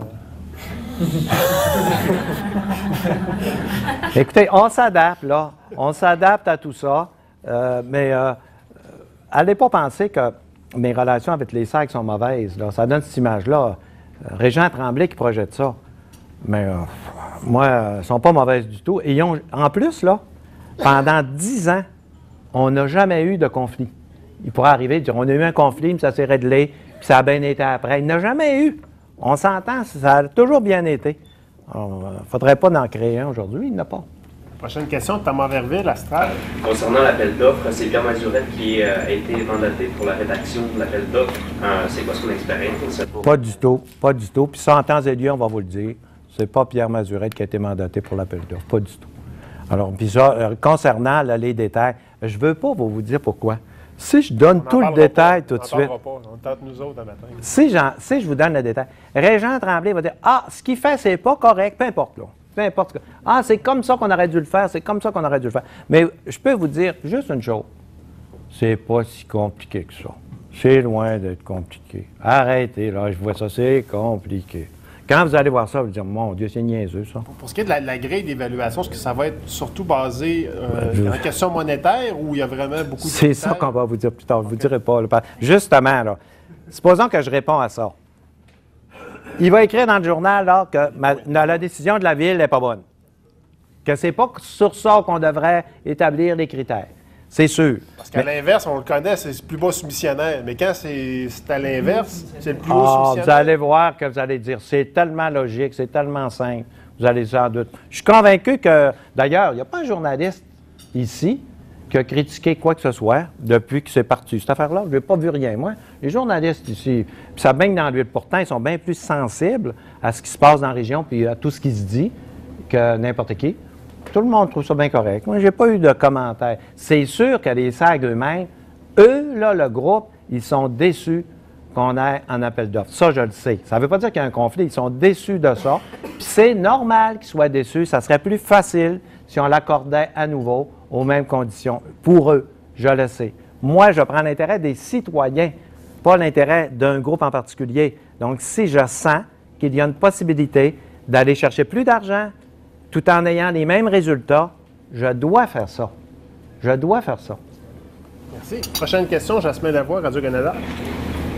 Speaker 1: Écoutez, on s'adapte, là. On s'adapte à tout ça. Mais allez pas penser que mes relations avec les SAC sont mauvaises. Là. Ça donne cette image-là. Régent Tremblay qui projette ça. Mais moi, elles ne sont pas mauvaises du tout. Et en plus, là, pendant 10 ans, on n'a jamais eu de conflit. Il pourrait arriver de dire, on a eu un conflit, mais ça s'est réglé, puis ça a bien été après. Il n'y en a jamais eu. On s'entend, ça a toujours bien été. Il ne faudrait pas en créer un aujourd'hui, il n'y en a pas.
Speaker 3: Prochaine question, Thomas Verville, Astral.
Speaker 7: Concernant l'appel d'offres, c'est Pierre Mazurette qui a été mandaté pour la rédaction de l'appel d'offres. C'est quoi son expérience?
Speaker 1: Pas du tout, pas du tout. Puis ça, en temps et lieu, on va vous le dire. C'est pas Pierre Mazurette qui a été mandaté pour l'appel d'offres, pas du tout. Alors, puis ça, concernant là, les détails, je ne veux pas vous dire pourquoi. Si je donne tout le détail tout de suite...
Speaker 3: On tente nous autres un matin.
Speaker 1: Si je vous donne le détail, Régent Tremblay va dire « Ah, ce qu'il fait, c'est pas correct, peu importe là. Peu importe. Ah, c'est comme ça qu'on aurait dû le faire, c'est comme ça qu'on aurait dû le faire. » Mais je peux vous dire juste une chose. C'est pas si compliqué que ça. C'est loin d'être compliqué. Arrêtez, là, je vois ça, c'est compliqué. Quand vous allez voir ça, vous allez dire, mon Dieu, c'est niaiseux, ça.
Speaker 3: Pour ce qui est de la grille d'évaluation, est-ce que ça va être surtout basé en question monétaire ou il y a vraiment beaucoup de...
Speaker 1: C'est ça qu'on va vous dire plus tard. Je ne vous dirai pas. Justement, là, supposons que je réponds à ça. Il va écrire dans le journal là, que la décision de la Ville n'est pas bonne. Que c'est pas sur ça qu'on devrait établir les critères. C'est sûr.
Speaker 3: Parce qu'à l'inverse, on le connaît, c'est le plus bas soumissionnaire. Mais quand c'est à l'inverse, c'est le plus haut soumissionnaire.
Speaker 1: Vous allez voir que vous allez dire, c'est tellement logique, c'est tellement simple. Vous allez sans doute. Je suis convaincu que, d'ailleurs, il n'y a pas un journaliste ici qui a critiqué quoi que ce soit depuis que c'est parti. Cette affaire-là, je n'ai pas vu rien, moi. Les journalistes ici, puis ça baigne dans l'huile. Pourtant, ils sont bien plus sensibles à ce qui se passe dans la région puis à tout ce qui se dit que n'importe qui. Tout le monde trouve ça bien correct. Moi, je n'ai pas eu de commentaires. C'est sûr que les SAG eux-mêmes, eux, là, le groupe, ils sont déçus qu'on ait un appel d'offres. Ça, je le sais. Ça ne veut pas dire qu'il y a un conflit. Ils sont déçus de ça. Puis c'est normal qu'ils soient déçus. Ça serait plus facile si on l'accordait à nouveau aux mêmes conditions. Pour eux, je le sais. Moi, je prends l'intérêt des citoyens, pas l'intérêt d'un groupe en particulier. Donc, si je sens qu'il y a une possibilité d'aller chercher plus d'argent, tout en ayant les mêmes résultats, je dois faire ça. Je dois faire ça.
Speaker 3: Merci. Prochaine question, Jasmin Lavoie, Radio-Canada.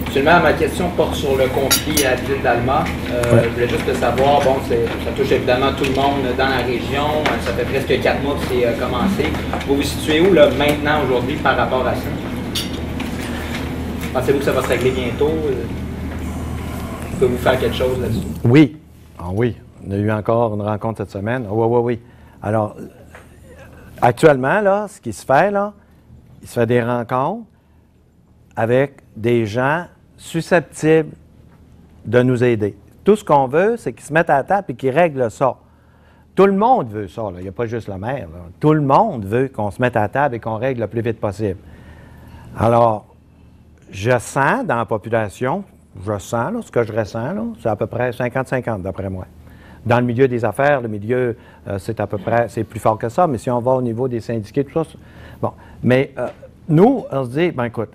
Speaker 8: Absolument, ma question porte sur le conflit à l'île d'Alma. Je voulais juste savoir, bon, ça touche évidemment tout le monde dans la région. Ça fait presque 4 mois que c'est commencé. Vous vous situez où, là, maintenant, aujourd'hui, par rapport à ça? Pensez-vous que ça va se régler bientôt? Pouvez-vous faire quelque chose là-dessus?
Speaker 1: Oui. Ah oui. On a eu encore une rencontre cette semaine. Oui. Alors, actuellement, là, ce qui se fait, là, il se fait des rencontres avec des gens susceptibles de nous aider. Tout ce qu'on veut, c'est qu'ils se mettent à la table et qu'ils règlent ça. Tout le monde veut ça, là. Il n'y a pas juste le maire. Là. Tout le monde veut qu'on se mette à la table et qu'on règle le plus vite possible. Alors, je sens dans la population, ce que je ressens, là, c'est à peu près 50-50 d'après moi. dans le milieu des affaires, le milieu, c'est à peu près, c'est plus fort que ça, mais si on va au niveau des syndiqués, tout ça, bon. Mais nous, on se dit, ben écoute,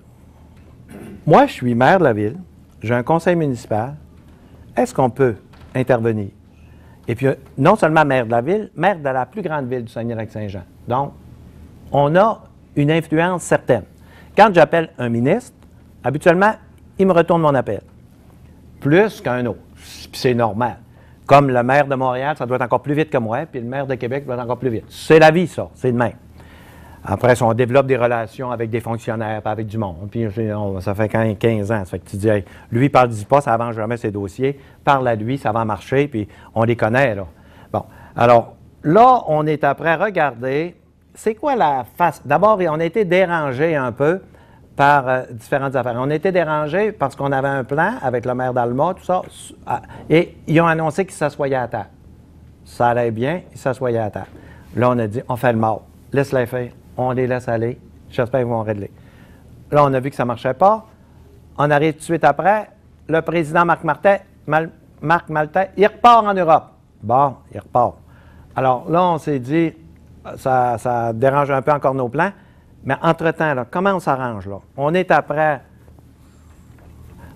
Speaker 1: moi, je suis maire de la ville, j'ai un conseil municipal, est-ce qu'on peut intervenir? Et puis, non seulement maire de la ville, maire de la plus grande ville du Saguenay-Lac-Saint-Jean. Donc, on a une influence certaine. Quand j'appelle un ministre, habituellement, il me retourne mon appel. Plus qu'un autre. Puis c'est normal. Comme le maire de Montréal, ça doit être encore plus vite que moi, puis le maire de Québec doit être encore plus vite. C'est la vie, ça. C'est de même. Après, on développe des relations avec des fonctionnaires, avec du monde. Puis ça fait 15 ans. Ça fait que tu dis, hey, lui, parle-y pas, ça avance jamais ses dossiers. Parle à lui, ça va marcher, puis on les connaît, là. Bon. Alors, là, on est après regarder, c'est quoi la face. D'abord, on a été dérangé un peu par différentes affaires. On a été dérangé parce qu'on avait un plan avec le maire d'Alma, tout ça, et ils ont annoncé qu'ils s'assoyaient à table. Ça allait bien, ils s'assoyaient à table. Là, on a dit, on fait le mort. Laisse-les faire. On les laisse aller. J'espère qu'ils vont régler. Là, on a vu que ça ne marchait pas. On arrive tout de suite après. Le président Marc Maltais, il repart en Europe. Bon, il repart. Alors là, on s'est dit, ça dérange un peu encore nos plans. Mais entre-temps, là, comment on s'arrange, là? On est après.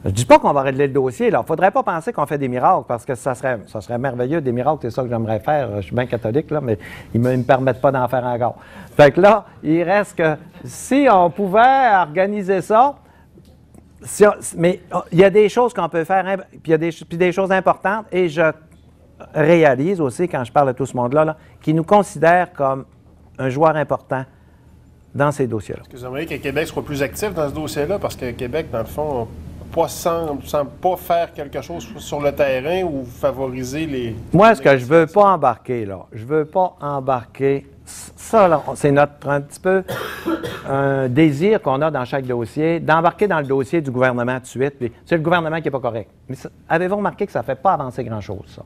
Speaker 1: Je ne dis pas qu'on va régler le dossier, là. Il ne faudrait pas penser qu'on fait des miracles, parce que ça serait merveilleux, des miracles, c'est ça que j'aimerais faire. Je suis bien catholique, là, mais ils ne me permettent pas d'en faire encore. Fait que là, il reste que si on pouvait organiser ça, mais il y a des choses qu'on peut faire, puis il y a des choses importantes, et je réalise aussi, quand je parle à tout ce monde-là, qui nous considère comme un joueur important dans ces dossiers-là.
Speaker 3: Est-ce que vous aimeriez que Québec soit plus actif dans ce dossier-là? Parce que Québec, dans le fond, ne semble pas faire quelque chose sur le terrain ou favoriser les...
Speaker 1: Moi, ce que je ne veux pas embarquer, là, je ne veux pas embarquer... Ça, là, c'est un petit peu un désir qu'on a dans chaque dossier, d'embarquer dans le dossier du gouvernement tout de suite. C'est le gouvernement qui n'est pas correct. Mais avez-vous remarqué que ça ne fait pas avancer grand-chose, ça?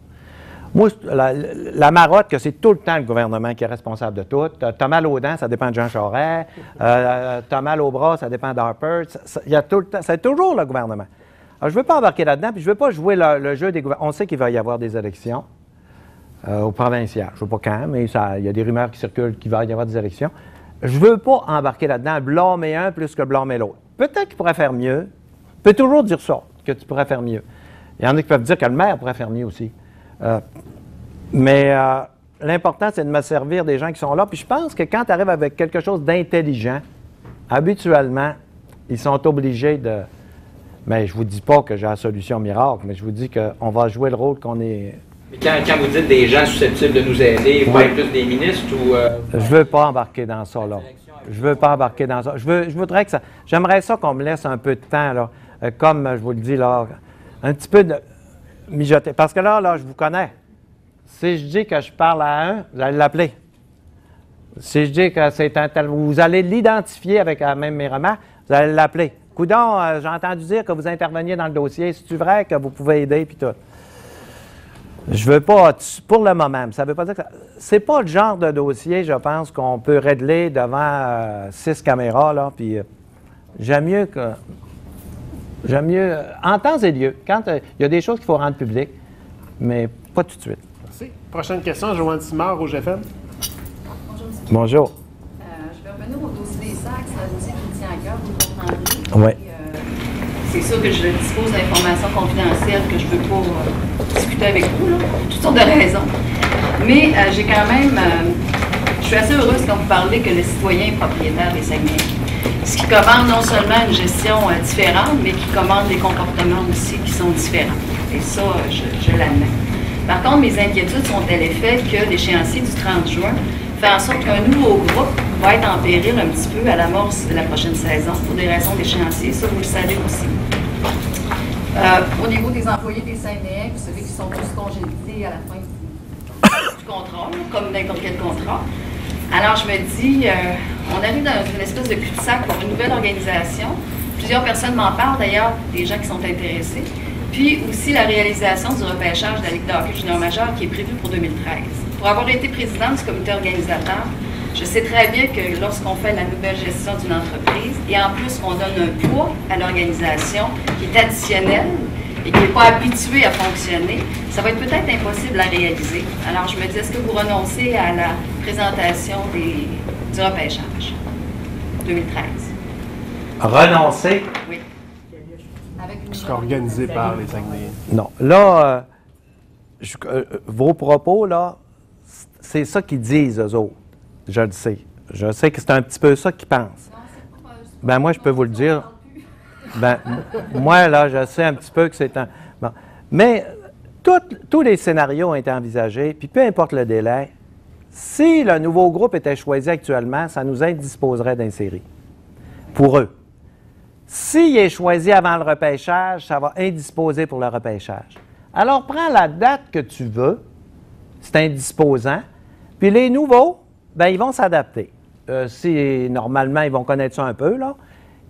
Speaker 1: Moi, la marotte, que c'est tout le temps le gouvernement qui est responsable de tout. T'as mal aux dents, ça dépend de Jean Charest. T'as mal aux bras, ça dépend d'Harper. C'est toujours le gouvernement. Alors, je ne veux pas embarquer là-dedans, puis je ne veux pas jouer le jeu des gouvernements. On sait qu'il va y avoir des élections au provincial. Je ne sais pas quand, mais il y a des rumeurs qui circulent qu'il va y avoir des élections. Je ne veux pas embarquer là-dedans, blâmer un plus que blâmer l'autre. Peut-être qu'il pourrait faire mieux. Tu peux toujours dire ça, que tu pourrais faire mieux. Il y en a qui peuvent dire que le maire pourrait faire mieux aussi. Mais l'important, c'est de me servir des gens qui sont là. Puis je pense que quand tu arrives avec quelque chose d'intelligent, habituellement, ils sont obligés de... Mais je ne vous dis pas que j'ai la solution miracle, mais je vous dis qu'on va jouer le rôle qu'on est...
Speaker 8: Mais quand vous dites des gens susceptibles de nous aider, vous êtes plus des ministres ou...
Speaker 1: Je ne veux pas embarquer dans ça, là. Je veux pas embarquer dans ça. Je voudrais que ça... J'aimerais ça qu'on me laisse un peu de temps, là. Comme je vous le dis, là, un petit peu de... mijoter. Parce que là, je vous connais. Si je dis que je parle à un, vous allez l'appeler. Si je dis que c'est un tel, vous allez l'identifier avec même mes remarques, vous allez l'appeler. Coudon, j'ai entendu dire que vous interveniez dans le dossier. C'est-tu vrai que vous pouvez aider, puis tout? Je veux pas, pour le moment, ça veut pas dire que c'est pas le genre de dossier, je pense, qu'on peut régler devant 6 caméras, là, puis j'aime mieux en temps et lieu, quand il y a des choses qu'il faut rendre publiques, mais pas tout de suite.
Speaker 3: Merci. Prochaine question, Joanne Simard, au GFM.
Speaker 1: Bonjour.
Speaker 9: Je vais revenir au dossier des sacs, c'est un dossier qui me tient à cœur, vous comprendrez.
Speaker 1: Oui.
Speaker 9: C'est sûr que je dispose d'informations confidentielles que je ne veux pas discuter avec vous, là, pour toutes sortes de raisons. Mais j'ai quand même... je suis assez heureuse quand vous parlez que le citoyen est propriétaire des Saguenay. Ce qui commande non seulement une gestion différente, mais qui commande des comportements aussi qui sont différents. Et ça, je l'admets. Par contre, mes inquiétudes sont à l'effet que l'échéancier du 30 juin fait en sorte qu'un nouveau groupe va être en péril un petit peu à l'amorce de la prochaine saison pour des raisons d'échéancier. Ça, vous le savez aussi. Au niveau des employés des Saguenayens, vous savez qu'ils sont tous congédiés à la fin du contrat, comme n'importe quel contrat. Alors, je me dis, on arrive dans une espèce de cul-de-sac pour une nouvelle organisation. Plusieurs personnes m'en parlent, d'ailleurs, des gens qui sont intéressés. Puis aussi la réalisation du repêchage de la Ligue de hockey junior majeur qui est prévu pour 2013. Pour avoir été présidente du comité organisateur, je sais très bien que lorsqu'on fait la nouvelle gestion d'une entreprise, et en plus qu'on donne un poids à l'organisation qui est additionnel et qui n'est pas habitué à fonctionner, ça va être peut-être impossible à réaliser. Alors, je me dis, est-ce que vous renoncez à la présentation du repêchage 2013?
Speaker 1: Renoncer?
Speaker 9: Oui. Avec une
Speaker 3: Qui sera organisé par les Saguenayens.
Speaker 1: Non. Là, vos propos, là, c'est ça qu'ils disent, eux autres. Je le sais. Je sais que c'est un petit peu ça qu'ils pensent. Ben moi, je peux vous le dire. Ben, moi, là, je sais un petit peu que c'est un... Bon. Mais tous les scénarios ont été envisagés, puis peu importe le délai, si le nouveau groupe était choisi actuellement, ça nous indisposerait d'insérer. Pour eux. S'il est choisi avant le repêchage, ça va indisposer pour le repêchage. Alors, prends la date que tu veux, c'est indisposant, puis les nouveaux, ben ils vont s'adapter. Si normalement, ils vont connaître ça un peu, là,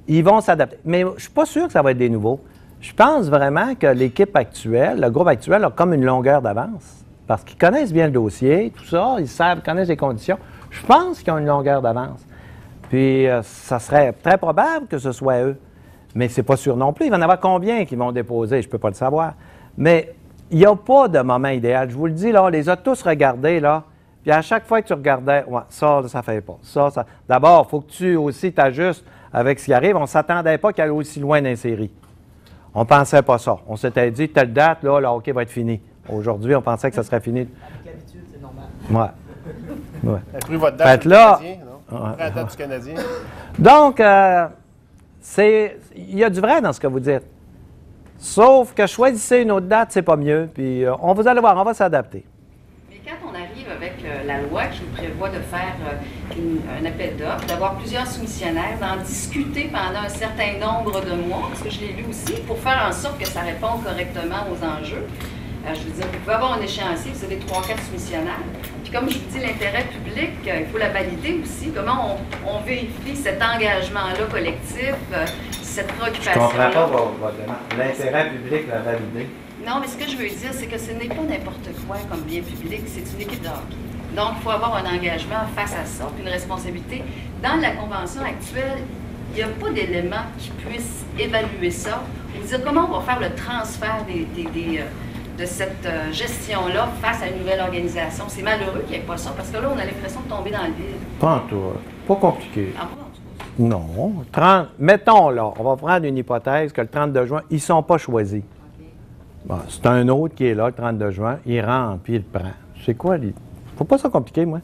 Speaker 1: ils vont s'adapter. Mais je ne suis pas sûr que ça va être des nouveaux. Je pense vraiment que l'équipe actuelle, le groupe actuel, a comme une longueur d'avance. Parce qu'ils connaissent bien le dossier, tout ça, ils connaissent les conditions. Je pense qu'ils ont une longueur d'avance. Puis, ça serait très probable que ce soit eux. Mais ce n'est pas sûr non plus. Il va y en avoir combien qui vont déposer? Je ne peux pas le savoir. Mais il n'y a pas de moment idéal. Je vous le dis, là, on les a tous regardés, là. Puis à chaque fois que tu regardais, ouais, ça ne fait pas. Ça. D'abord, il faut que tu aussi t'ajustes avec ce qui arrive. On ne s'attendait pas qu'il aille aussi loin dans les séries. On ne pensait pas ça. On s'était dit, telle date, là, le hockey va être fini. Aujourd'hui, on pensait que ça serait fini.
Speaker 4: Avec l'habitude, c'est normal.
Speaker 1: Ouais. Ouais.
Speaker 3: Vous avez pris votre date du Canadien, non? Pris la date du Canadien.
Speaker 1: Donc, il y a du vrai dans ce que vous dites. Sauf que choisissez une autre date, c'est pas mieux. Puis, vous allez voir, on va s'adapter.
Speaker 9: Mais quand on arrive avec la loi qui prévoit de faire un appel d'offres, d'avoir plusieurs soumissionnaires, d'en discuter pendant un certain nombre de mois, parce que je l'ai lu aussi, pour faire en sorte que ça réponde correctement aux enjeux. Je veux dire, vous pouvez avoir un échéancier, vous avez 3-4 soumissionnaires. Puis comme je vous dis, l'intérêt public, il faut la valider aussi. Comment on vérifie cet engagement-là collectif, cette préoccupation-là?
Speaker 1: Je comprends pas votre demande. L'intérêt public l'a validé.
Speaker 9: Non, mais ce que je veux dire, c'est que ce n'est pas n'importe quoi comme bien public, c'est une équipe de hockey. Donc, il faut avoir un engagement face à ça, puis une responsabilité. Dans la convention actuelle, il n'y a pas d'élément qui puisse évaluer ça, ou dire comment on va faire le transfert de cette gestion-là face à une nouvelle organisation. C'est malheureux qu'il n'y ait pas ça, parce que là, on a l'impression de tomber dans le vide.
Speaker 1: Pas en tout. Pas compliqué.
Speaker 9: Ah bon, en tout cas.
Speaker 1: Non. Mettons, là, on va prendre une hypothèse que le 32 juin, ils ne sont pas choisis.
Speaker 9: Okay.
Speaker 1: Bon, c'est un autre qui est là, le 32 juin, il rentre, puis il le prend. C'est quoi, faut pas ça compliqué, moi.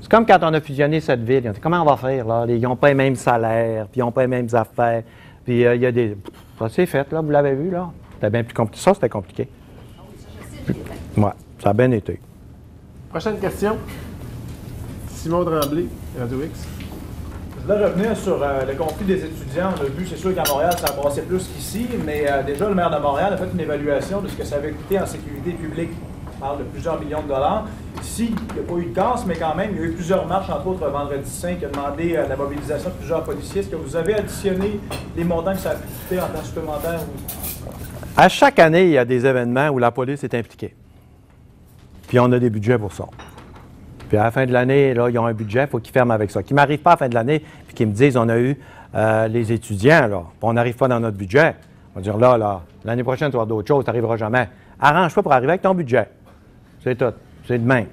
Speaker 1: C'est comme quand on a fusionné cette ville. On dit, comment on va faire, là? Ils n'ont pas les mêmes salaires, puis ils n'ont pas les mêmes affaires. Puis il y a des... Ça, c'est fait, là, vous l'avez vu, là. C'était bien plus compliqué. Ça, c'était compliqué.
Speaker 9: Ah oui, ça, je sais,
Speaker 1: Oui, ça a bien été.
Speaker 3: Prochaine question. Simon Tremblay, Radio X.
Speaker 10: Je voudrais revenir sur le conflit des étudiants. On a vu, c'est sûr qu'à Montréal, ça a passé plus qu'ici, mais déjà, le maire de Montréal a fait une évaluation de ce que ça avait coûté en sécurité publique. On parle de plusieurs millions de dollars. Ici, il n'y a pas eu de casse, mais quand même, il y a eu plusieurs marches, entre autres Vendredi Saint, qui a demandé la mobilisation de plusieurs policiers. Est-ce que vous avez additionné les montants que ça a pu coûter en temps supplémentaire?
Speaker 1: À chaque année, il y a des événements où la police est impliquée. Puis on a des budgets pour ça. Puis à la fin de l'année, là, ils ont un budget, il faut qu'ils ferment avec ça. Qu'ils ne m'arrivent pas à la fin de l'année, puis qu'ils me disent, on a eu les étudiants, là, puis on n'arrive pas dans notre budget. On va dire, là, l'année prochaine, tu vas avoir d'autres choses, tu n'arriveras jamais. Arrange-toi pour arriver avec ton budget. C'est tout. C'est de même.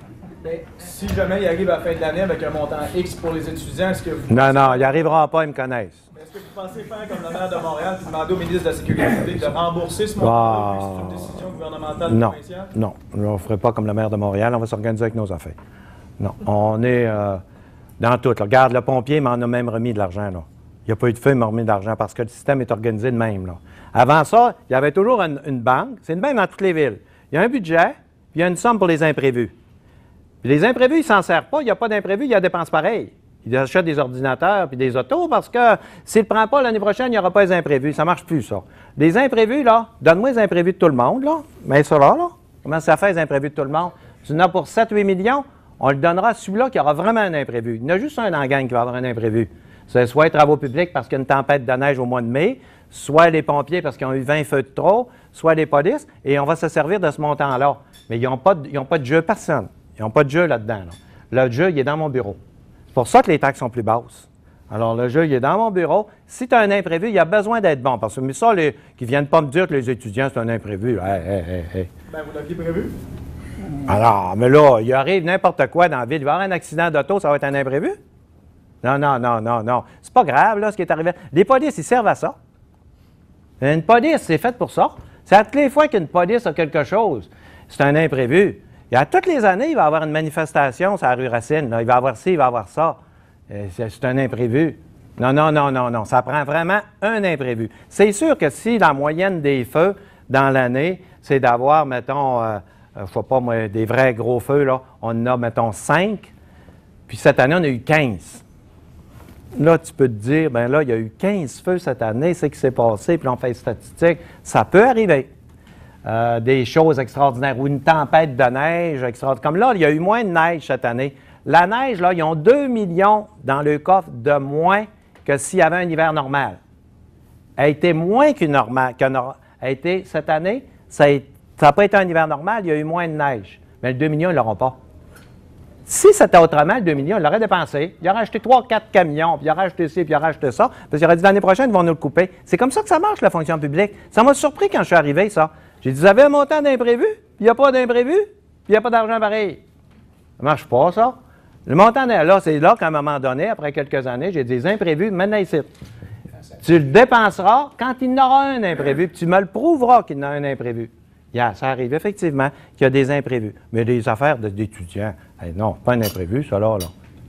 Speaker 10: Bien, si jamais il arrive à la fin de l'année avec un montant X pour les étudiants, est-ce que vous...
Speaker 1: Non, il n'arrivera pas, ils me connaissent.
Speaker 10: Est-ce que vous pensez faire comme le maire de Montréal et demander au ministre de la Sécurité publique de rembourser ce montant-là, puis c'est une décision gouvernementale provinciale?
Speaker 1: Non, on ne ferait pas comme le maire de Montréal, on va s'organiser avec nos affaires. Non, on est dans tout. Là. Regarde, le pompier m'en a même remis de l'argent. Là. Il n'y a pas eu de feu, il m'a remis de l'argent parce que le système est organisé de même. Là. Avant ça, il y avait toujours une banque. C'est de même dans toutes les villes. Il y a un budget, puis il y a une somme pour les imprévus. Puis les imprévus, ils ne s'en servent pas. Il n'y a pas d'imprévus, il y a des dépenses pareilles. Ils achètent des ordinateurs puis des autos parce que s'ils ne le prennent pas l'année prochaine, il n'y aura pas les imprévus. Ça ne marche plus, ça. Les imprévus, là, donne-moi les imprévus de tout le monde, là. Mais ça, là, comment ça fait les imprévus de tout le monde? Tu en as pour 7-8 millions, on le donnera à celui-là qui aura vraiment un imprévu. Il y en a juste un dans la gang qui va avoir un imprévu. C'est soit les travaux publics parce qu'il y a une tempête de neige au mois de mai, soit les pompiers parce qu'ils ont eu 20 feux de trop, soit les polices, et on va se servir de ce montant-là. Mais ils n'ont pas de jeu, personne. Ils n'ont pas de jeu là-dedans. Là. Le jeu, il est dans mon bureau. C'est pour ça que les taxes sont plus basses. Alors, le jeu, il est dans mon bureau. Si tu as un imprévu, il a besoin d'être bon. Parce que mais ça, qui ne viennent pas me dire que les étudiants, c'est un imprévu. Hey.
Speaker 10: Ben, vous l'aviez prévu?
Speaker 1: Alors, mais là, il arrive n'importe quoi dans la ville. Il va y avoir un accident d'auto, ça va être un imprévu? Non. C'est pas grave, là, ce qui est arrivé. Les polices, ils servent à ça. Une police, c'est fait pour ça. C'est à toutes les fois qu'une police a quelque chose, c'est un imprévu. Et à toutes les années, il va y avoir une manifestation sur la rue Racine. Là. Il va y avoir ci, il va y avoir ça. C'est un imprévu. Non. Ça prend vraiment un imprévu. C'est sûr que si la moyenne des feux dans l'année, c'est d'avoir, mettons, je ne sais pas moi, des vrais gros feux, là, on en a, mettons, 5, puis cette année, on a eu 15. Là, tu peux te dire, bien là, il y a eu 15 feux cette année, c'est ce qui s'est passé, puis on fait les statistiques. Ça peut arriver. Des choses extraordinaires, ou une tempête de neige extraordinaire. Comme là, il y a eu moins de neige cette année. La neige, là, ils ont 2 millions dans le coffre de moins que s'il y avait un hiver normal. Elle a été moins qu'une normale. Cette année, ça n'a pas été un hiver normal, il y a eu moins de neige. Mais le 2 millions, ils ne l'auront pas. Si c'était autrement, le 2 millions, il l'aurait dépensé. Il aurait acheté 3-4 camions, puis il aurait acheté ci, puis il aurait acheté ça. Parce qu'il aurait dit l'année prochaine, ils vont nous le couper. C'est comme ça que ça marche, la fonction publique. Ça m'a surpris quand je suis arrivé, ça. J'ai dit, vous avez un montant d'imprévu, puis il n'y a pas d'imprévu, puis il n'y a pas d'argent pareil. Ça ne marche pas, ça. Le montant, là, c'est là qu'à un moment donné, après quelques années, j'ai des imprévus, maintenant ici. Tu le dépenseras quand il n'aura un imprévu, puis tu me le prouveras qu'il y en a un imprévu. Ça arrive effectivement qu'il y a des imprévus. Mais des affaires d'étudiants, non, pas un imprévu, ça là.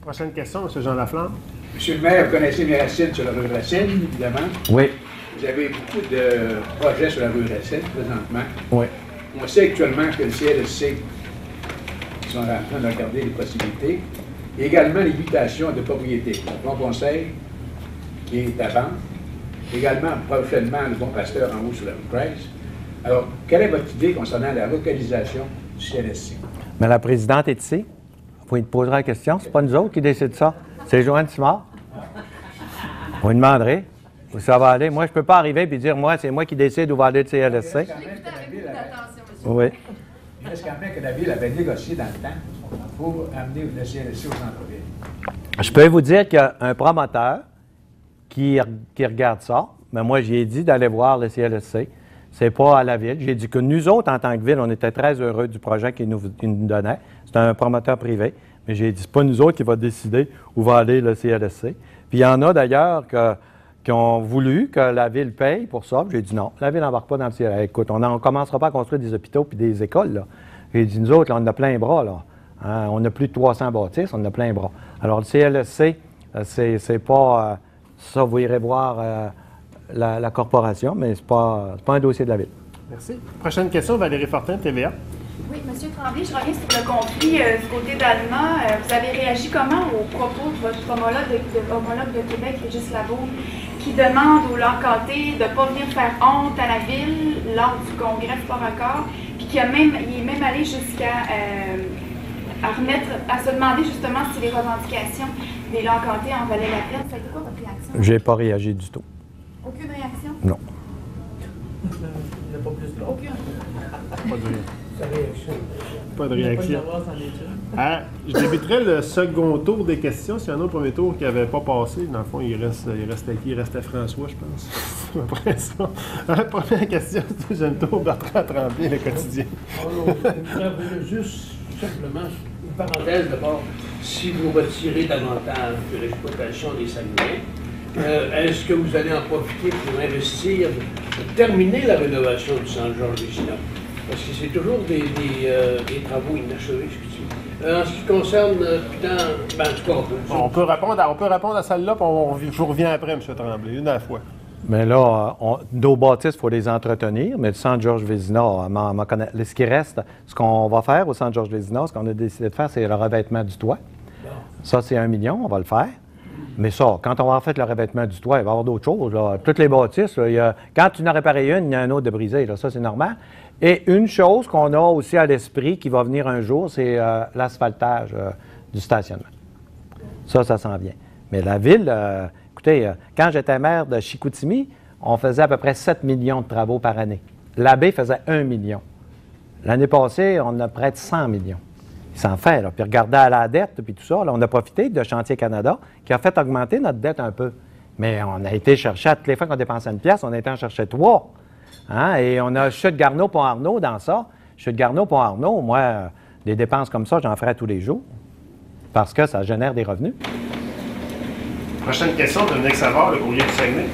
Speaker 3: Prochaine question, M. Jean Laflamme.
Speaker 11: Monsieur le maire, vous connaissez mes racines sur la rue Racine, évidemment.
Speaker 1: Oui.
Speaker 11: Vous avez beaucoup de projets sur la rue Racine, présentement.
Speaker 1: Oui.
Speaker 11: On sait actuellement que le CLSC, ils sont en train de regarder les possibilités. Et également les mutations de propriété. Le Bon Conseil, qui est à vendre. Également, prochainement, le Bon Pasteur en haut sur la rue Price. Alors, quelle est votre idée concernant la localisation du CLSC?
Speaker 1: Mais la présidente est ici. Vous lui poserez la question. C'est pas nous autres qui décident ça. C'est Joanne Simard. Vous lui demanderez où ça va aller. Moi, je ne peux pas arriver et dire, moi, c'est moi qui décide où va aller le CLSC. Oui.
Speaker 11: Il reste quand même que la Ville avait négocié dans le temps pour amener le CLSC au centre-ville.
Speaker 1: Je peux vous dire qu'il y a un promoteur qui regarde ça. Mais moi, j'ai dit d'aller voir le CLSC. C'est pas à la Ville. J'ai dit que nous autres, en tant que Ville, on était très heureux du projet qu'ils nous donnaient. C'est un promoteur privé. Mais j'ai dit, c'est pas nous autres qui va décider où va aller le CLSC. Puis il y en a d'ailleurs qui ont voulu que la Ville paye pour ça. J'ai dit non, la Ville n'embarque pas dans le CLSC. Écoute, on ne commencera pas à construire des hôpitaux puis des écoles, là. J'ai dit, nous autres, là, on a plein bras, là. Hein, on a plus de 300 bâtisses, on a plein bras. Alors, le CLSC, c'est pas ça, vous irez voir la corporation, mais ce n'est pas un dossier de la Ville.
Speaker 3: Merci. Prochaine question, Valérie Fortin, TVA.
Speaker 12: Oui, M. Tremblay, je reviens sur le conflit du côté d'Allemand. Vous avez réagi comment aux propos de votre homologue de Québec, Régis Labourd, qui demande aux Lancantais de ne pas venir faire honte à la Ville lors du congrès Sport Accord, puis il est même allé jusqu'à se demander justement si les revendications des Lancantais en valaient la peine. Ça a été quoi votre réaction?
Speaker 1: Je n'ai pas réagi du tout.
Speaker 12: Aucune réaction?
Speaker 1: Non.
Speaker 4: Il n'y a pas plus de
Speaker 12: Aucune.
Speaker 3: Pas de réaction. Je débuterai le second tour des questions. S'il y en a au premier tour qui n'avait pas passé, dans le fond, il restait qui? Il restait François, je pense. Après ça. Première question, deuxième tour, Bertrand Tremblay, le quotidien.
Speaker 2: Juste simplement, une parenthèse d'abord, si vous retirez davantage de l'exploitation des Saguenay, est-ce que vous allez en profiter pour investir, pour terminer la rénovation du Saint-Georges-Vézina? Parce que c'est toujours des travaux inachevés, excusez-moi. En ce qui concerne,
Speaker 3: on peut répondre à celle-là, puis je vous reviens après, M. Tremblay, une à la fois.
Speaker 1: Mais là, nos bâtisses, il faut les entretenir, mais le Centre-Georges-Vézina, ce qui reste, ce qu'on va faire au Centre-Georges-Vézina, ce qu'on a décidé de faire, c'est le revêtement du toit. Ça, c'est 1 million, on va le faire. Mais ça, quand on va faire le revêtement du toit, il va y avoir d'autres choses. Là. Toutes les bâtisses, là, quand tu en as réparé une, il y a un autre de brisé. Là. Ça, c'est normal. Et une chose qu'on a aussi à l'esprit qui va venir un jour, c'est l'asphaltage du stationnement. Ça s'en vient. Mais la Ville, écoutez, quand j'étais maire de Chicoutimi, on faisait à peu près 7 millions de travaux par année. La baie faisait 1 million. L'année passée, on a près de 100 millions. il s'en fait. Là. Puis regardez à la dette, puis tout ça. Là, on a profité de Chantier Canada, qui a fait augmenter notre dette un peu. Mais on a été chercher, à toutes les fois qu'on dépensait une pièce, on a été en chercher 3. Hein? Et on a Chute Garneau, Pont-Arnaud dans ça. Chute Garneau, Pont-Arnaud, moi, des dépenses comme ça, j'en ferais tous les jours. Parce que ça génère des revenus.
Speaker 3: Prochaine question, Dominique Savard, le courrier du Saguenay.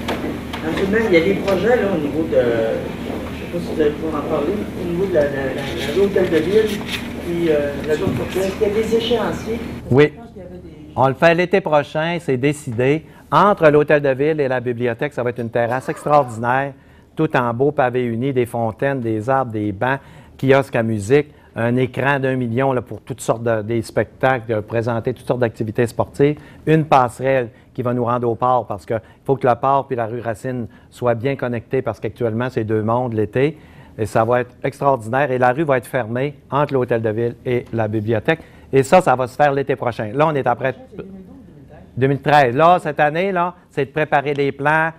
Speaker 4: Il y a des projets là, au niveau de. Je ne sais pas si vous allez pouvoir en parler, au niveau de l'hôtel de ville, puis la zone portuaire. Est-ce qu'il y a des échéanciers?
Speaker 1: Oui. On le fait l'été prochain, c'est décidé. Entre l'hôtel de ville et la bibliothèque, ça va être une terrasse extraordinaire, tout en beau pavé uni, des fontaines, des arbres, des bancs, kiosques à musique, un écran d'1 million là, pour toutes sortes des spectacles, de présenter toutes sortes d'activités sportives, une passerelle qui va nous rendre au port parce qu'il faut que le port puis la rue Racine soient bien connectés parce qu'actuellement, c'est 2 mondes l'été. Et ça va être extraordinaire. Et la rue va être fermée entre l'hôtel de ville et la bibliothèque. Et ça va se faire l'été prochain. Là, on est après 2013. Là, cette année, là, c'est de préparer les plans,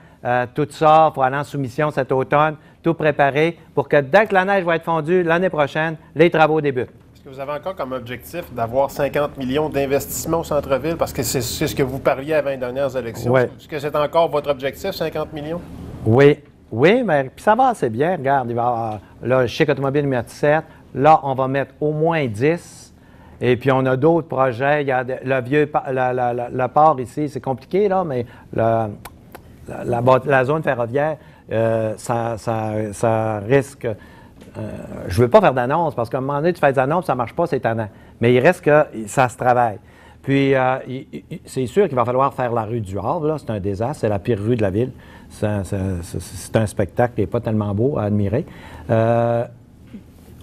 Speaker 1: tout ça, pour aller en soumission cet automne, tout préparer pour que dès que la neige va être fondue l'année prochaine, les travaux débutent.
Speaker 3: Est-ce que vous avez encore comme objectif d'avoir 50 millions d'investissements au centre-ville? Parce que c'est ce que vous parliez avant les dernières élections.
Speaker 1: Oui.
Speaker 3: Est-ce que c'est encore votre objectif, 50 millions?
Speaker 1: Oui. Oui, mais puis ça va assez bien. Regarde, il va y avoir, là, Chic Automobile met 7. Là, on va mettre au moins 10. Et puis, on a d'autres projets. Il y a le vieux le port ici, c'est compliqué, là, mais la zone ferroviaire, ça risque. Je ne veux pas faire d'annonce parce qu'à un moment donné, tu fais des annonces, ça ne marche pas, c'est tannant. Mais il reste que ça se travaille. Puis, c'est sûr qu'il va falloir faire la rue du Havre, là. C'est un désastre, c'est la pire rue de la ville. C'est un spectacle qui n'est pas tellement beau à admirer.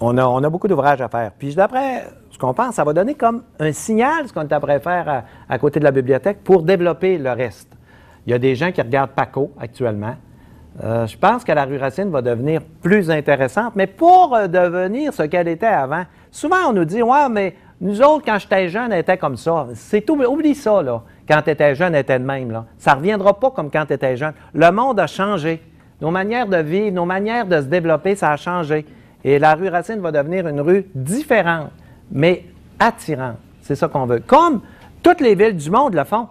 Speaker 1: On a beaucoup d'ouvrages à faire. Puis, d'après ce qu'on pense, ça va donner comme un signal, ce qu'on est après faire à côté de la bibliothèque, pour développer le reste. Il y a des gens qui regardent Paco actuellement. Je pense que la rue Racine va devenir plus intéressante, mais pour devenir ce qu'elle était avant. Souvent, on nous dit, « Ouais, mais nous autres, quand j'étais jeune, était comme ça. » C'est tout. Oublie ça, là. Quand tu étais jeune, était de même, là. Ça ne reviendra pas comme quand tu étais jeune. Le monde a changé. Nos manières de vivre, nos manières de se développer, ça a changé. Et la rue Racine va devenir une rue différente, mais attirante. C'est ça qu'on veut. Comme toutes les villes du monde le font.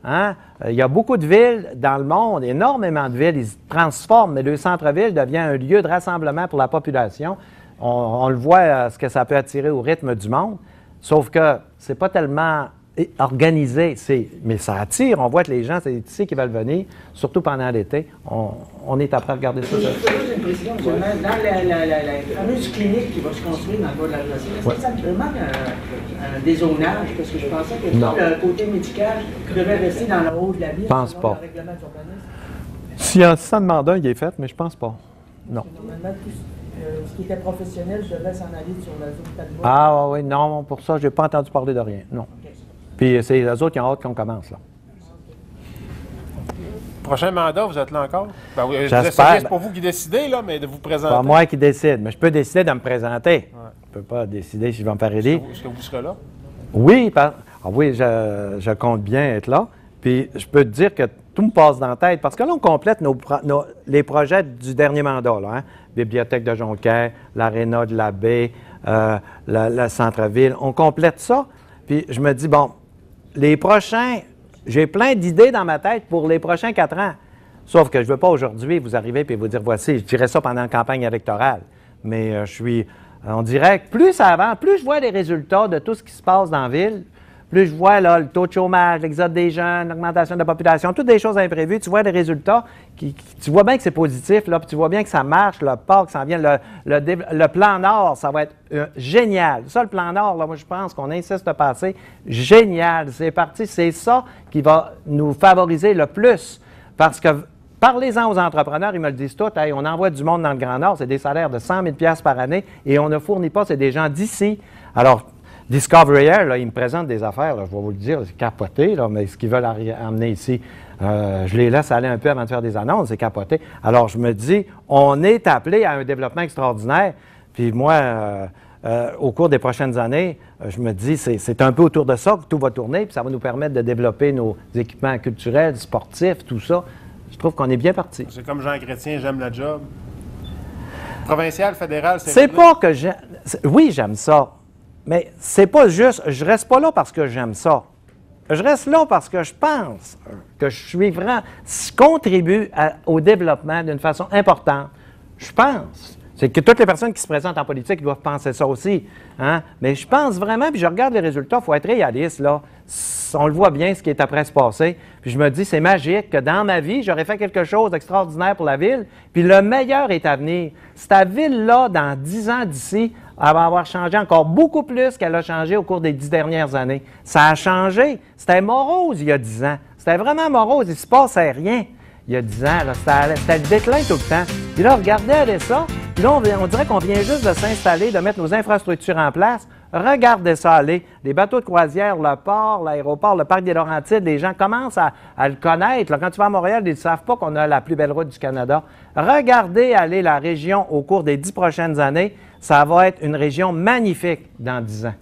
Speaker 1: Hein? Il y a beaucoup de villes dans le monde, énormément de villes, ils se transforment, mais le centre-ville devient un lieu de rassemblement pour la population. On le voit, ce que ça peut attirer au rythme du monde, sauf que c'est pas tellement organisé, mais ça attire. On voit que les gens, c'est ici qu'ils veulent venir, surtout pendant l'été. On est après à regarder ça.
Speaker 4: Je peux poser une précision, M. le maire. Dans la fameuse clinique qui va se construire dans le bas de la rue Racine, est-ce que ça demande un dézonage? Parce que je pensais que tout le côté médical devait rester dans le haut de la ville.
Speaker 1: Je pense pas.
Speaker 4: Le règlement d'urbanisme.
Speaker 1: S'il y a 100 demandants, il est fait, mais je pense pas. Non.
Speaker 4: Normalement, ce qui était professionnel devait s'en aller sur la zone Talbot.
Speaker 1: Ah oui, non, pour ça, je n'ai pas entendu parler de rien. Non. Okay. Puis c'est les autres qui ont hâte qu'on commence, là.
Speaker 3: Prochain mandat, vous êtes là encore? Ben,
Speaker 1: j'espère.
Speaker 3: C'est pas vous qui décidez, là, mais de vous présenter.
Speaker 1: C'est pas moi qui décide, mais je peux décider de me présenter. Ouais. Je ne peux pas décider si je vais me faire aider.
Speaker 3: Est-ce que vous serez là?
Speaker 1: Oui, oui, je compte bien être là. Puis je peux te dire que tout me passe dans la tête, parce que là, on complète les projets du dernier mandat, là, hein? Bibliothèque de Jonquière, l'aréna de la baie, le centre-ville. On complète ça. Puis je me dis, bon, les prochains, j'ai plein d'idées dans ma tête pour les prochains 4 ans. Sauf que je ne veux pas aujourd'hui vous arriver et vous dire, voici, je dirais ça pendant la campagne électorale. Mais on dirait que plus ça avance, plus je vois les résultats de tout ce qui se passe dans la ville, plus je vois là, le taux de chômage, l'exode des jeunes, l'augmentation de la population, toutes des choses imprévues, tu vois les résultats, tu vois bien que c'est positif, là, puis tu vois bien que ça marche, le parc s'en vient, le plan Nord, ça va être génial. Ça, le plan Nord, là, moi, je pense qu'on insiste à passer, génial, c'est parti, c'est ça qui va nous favoriser le plus, parce que parlez-en aux entrepreneurs, ils me le disent tous, hey, on envoie du monde dans le Grand Nord, c'est des salaires de 100 000 $ par année, et on ne fournit pas, c'est des gens d'ici. Alors, Discovery Air, là, ils me présentent des affaires, là, je vais vous le dire, c'est capoté, là, mais ce qu'ils veulent amener ici, je les laisse aller un peu avant de faire des annonces, c'est capoté. Alors, je me dis, on est appelé à un développement extraordinaire, puis moi, au cours des prochaines années, je me dis, c'est un peu autour de ça que tout va tourner, puis ça va nous permettre de développer nos équipements culturels, sportifs, tout ça. Je trouve qu'on est bien parti.
Speaker 3: C'est comme Jean Chrétien, j'aime la job. Provincial, fédéral,
Speaker 1: c'est pas que j'aime... Oui, j'aime ça. Mais c'est pas juste, je reste pas là parce que j'aime ça. Je reste là parce que je pense que je contribue au développement d'une façon importante. Je pense. C'est que toutes les personnes qui se présentent en politique doivent penser ça aussi. Hein? Mais je pense vraiment, puis je regarde les résultats, il faut être réaliste, là. On le voit bien, ce qui est après se passer. Puis je me dis, c'est magique que dans ma vie, j'aurais fait quelque chose d'extraordinaire pour la ville, puis le meilleur est à venir. Cette ville-là, dans 10 ans d'ici, elle va avoir changé encore beaucoup plus qu'elle a changé au cours des 10 dernières années. Ça a changé. C'était morose il y a 10 ans. C'était vraiment morose. Il ne se passait rien il y a 10 ans. C'était le déclin tout le temps. Puis là, regardez ça. Puis là, on dirait qu'on vient juste de s'installer, de mettre nos infrastructures en place. Regardez ça aller. Les bateaux de croisière, le port, l'aéroport, le parc des Laurentides, les gens commencent à le connaître. Là, quand tu vas à Montréal, ils ne savent pas qu'on a la plus belle route du Canada. Regardez aller la région au cours des 10 prochaines années. Ça va être une région magnifique dans 10 ans.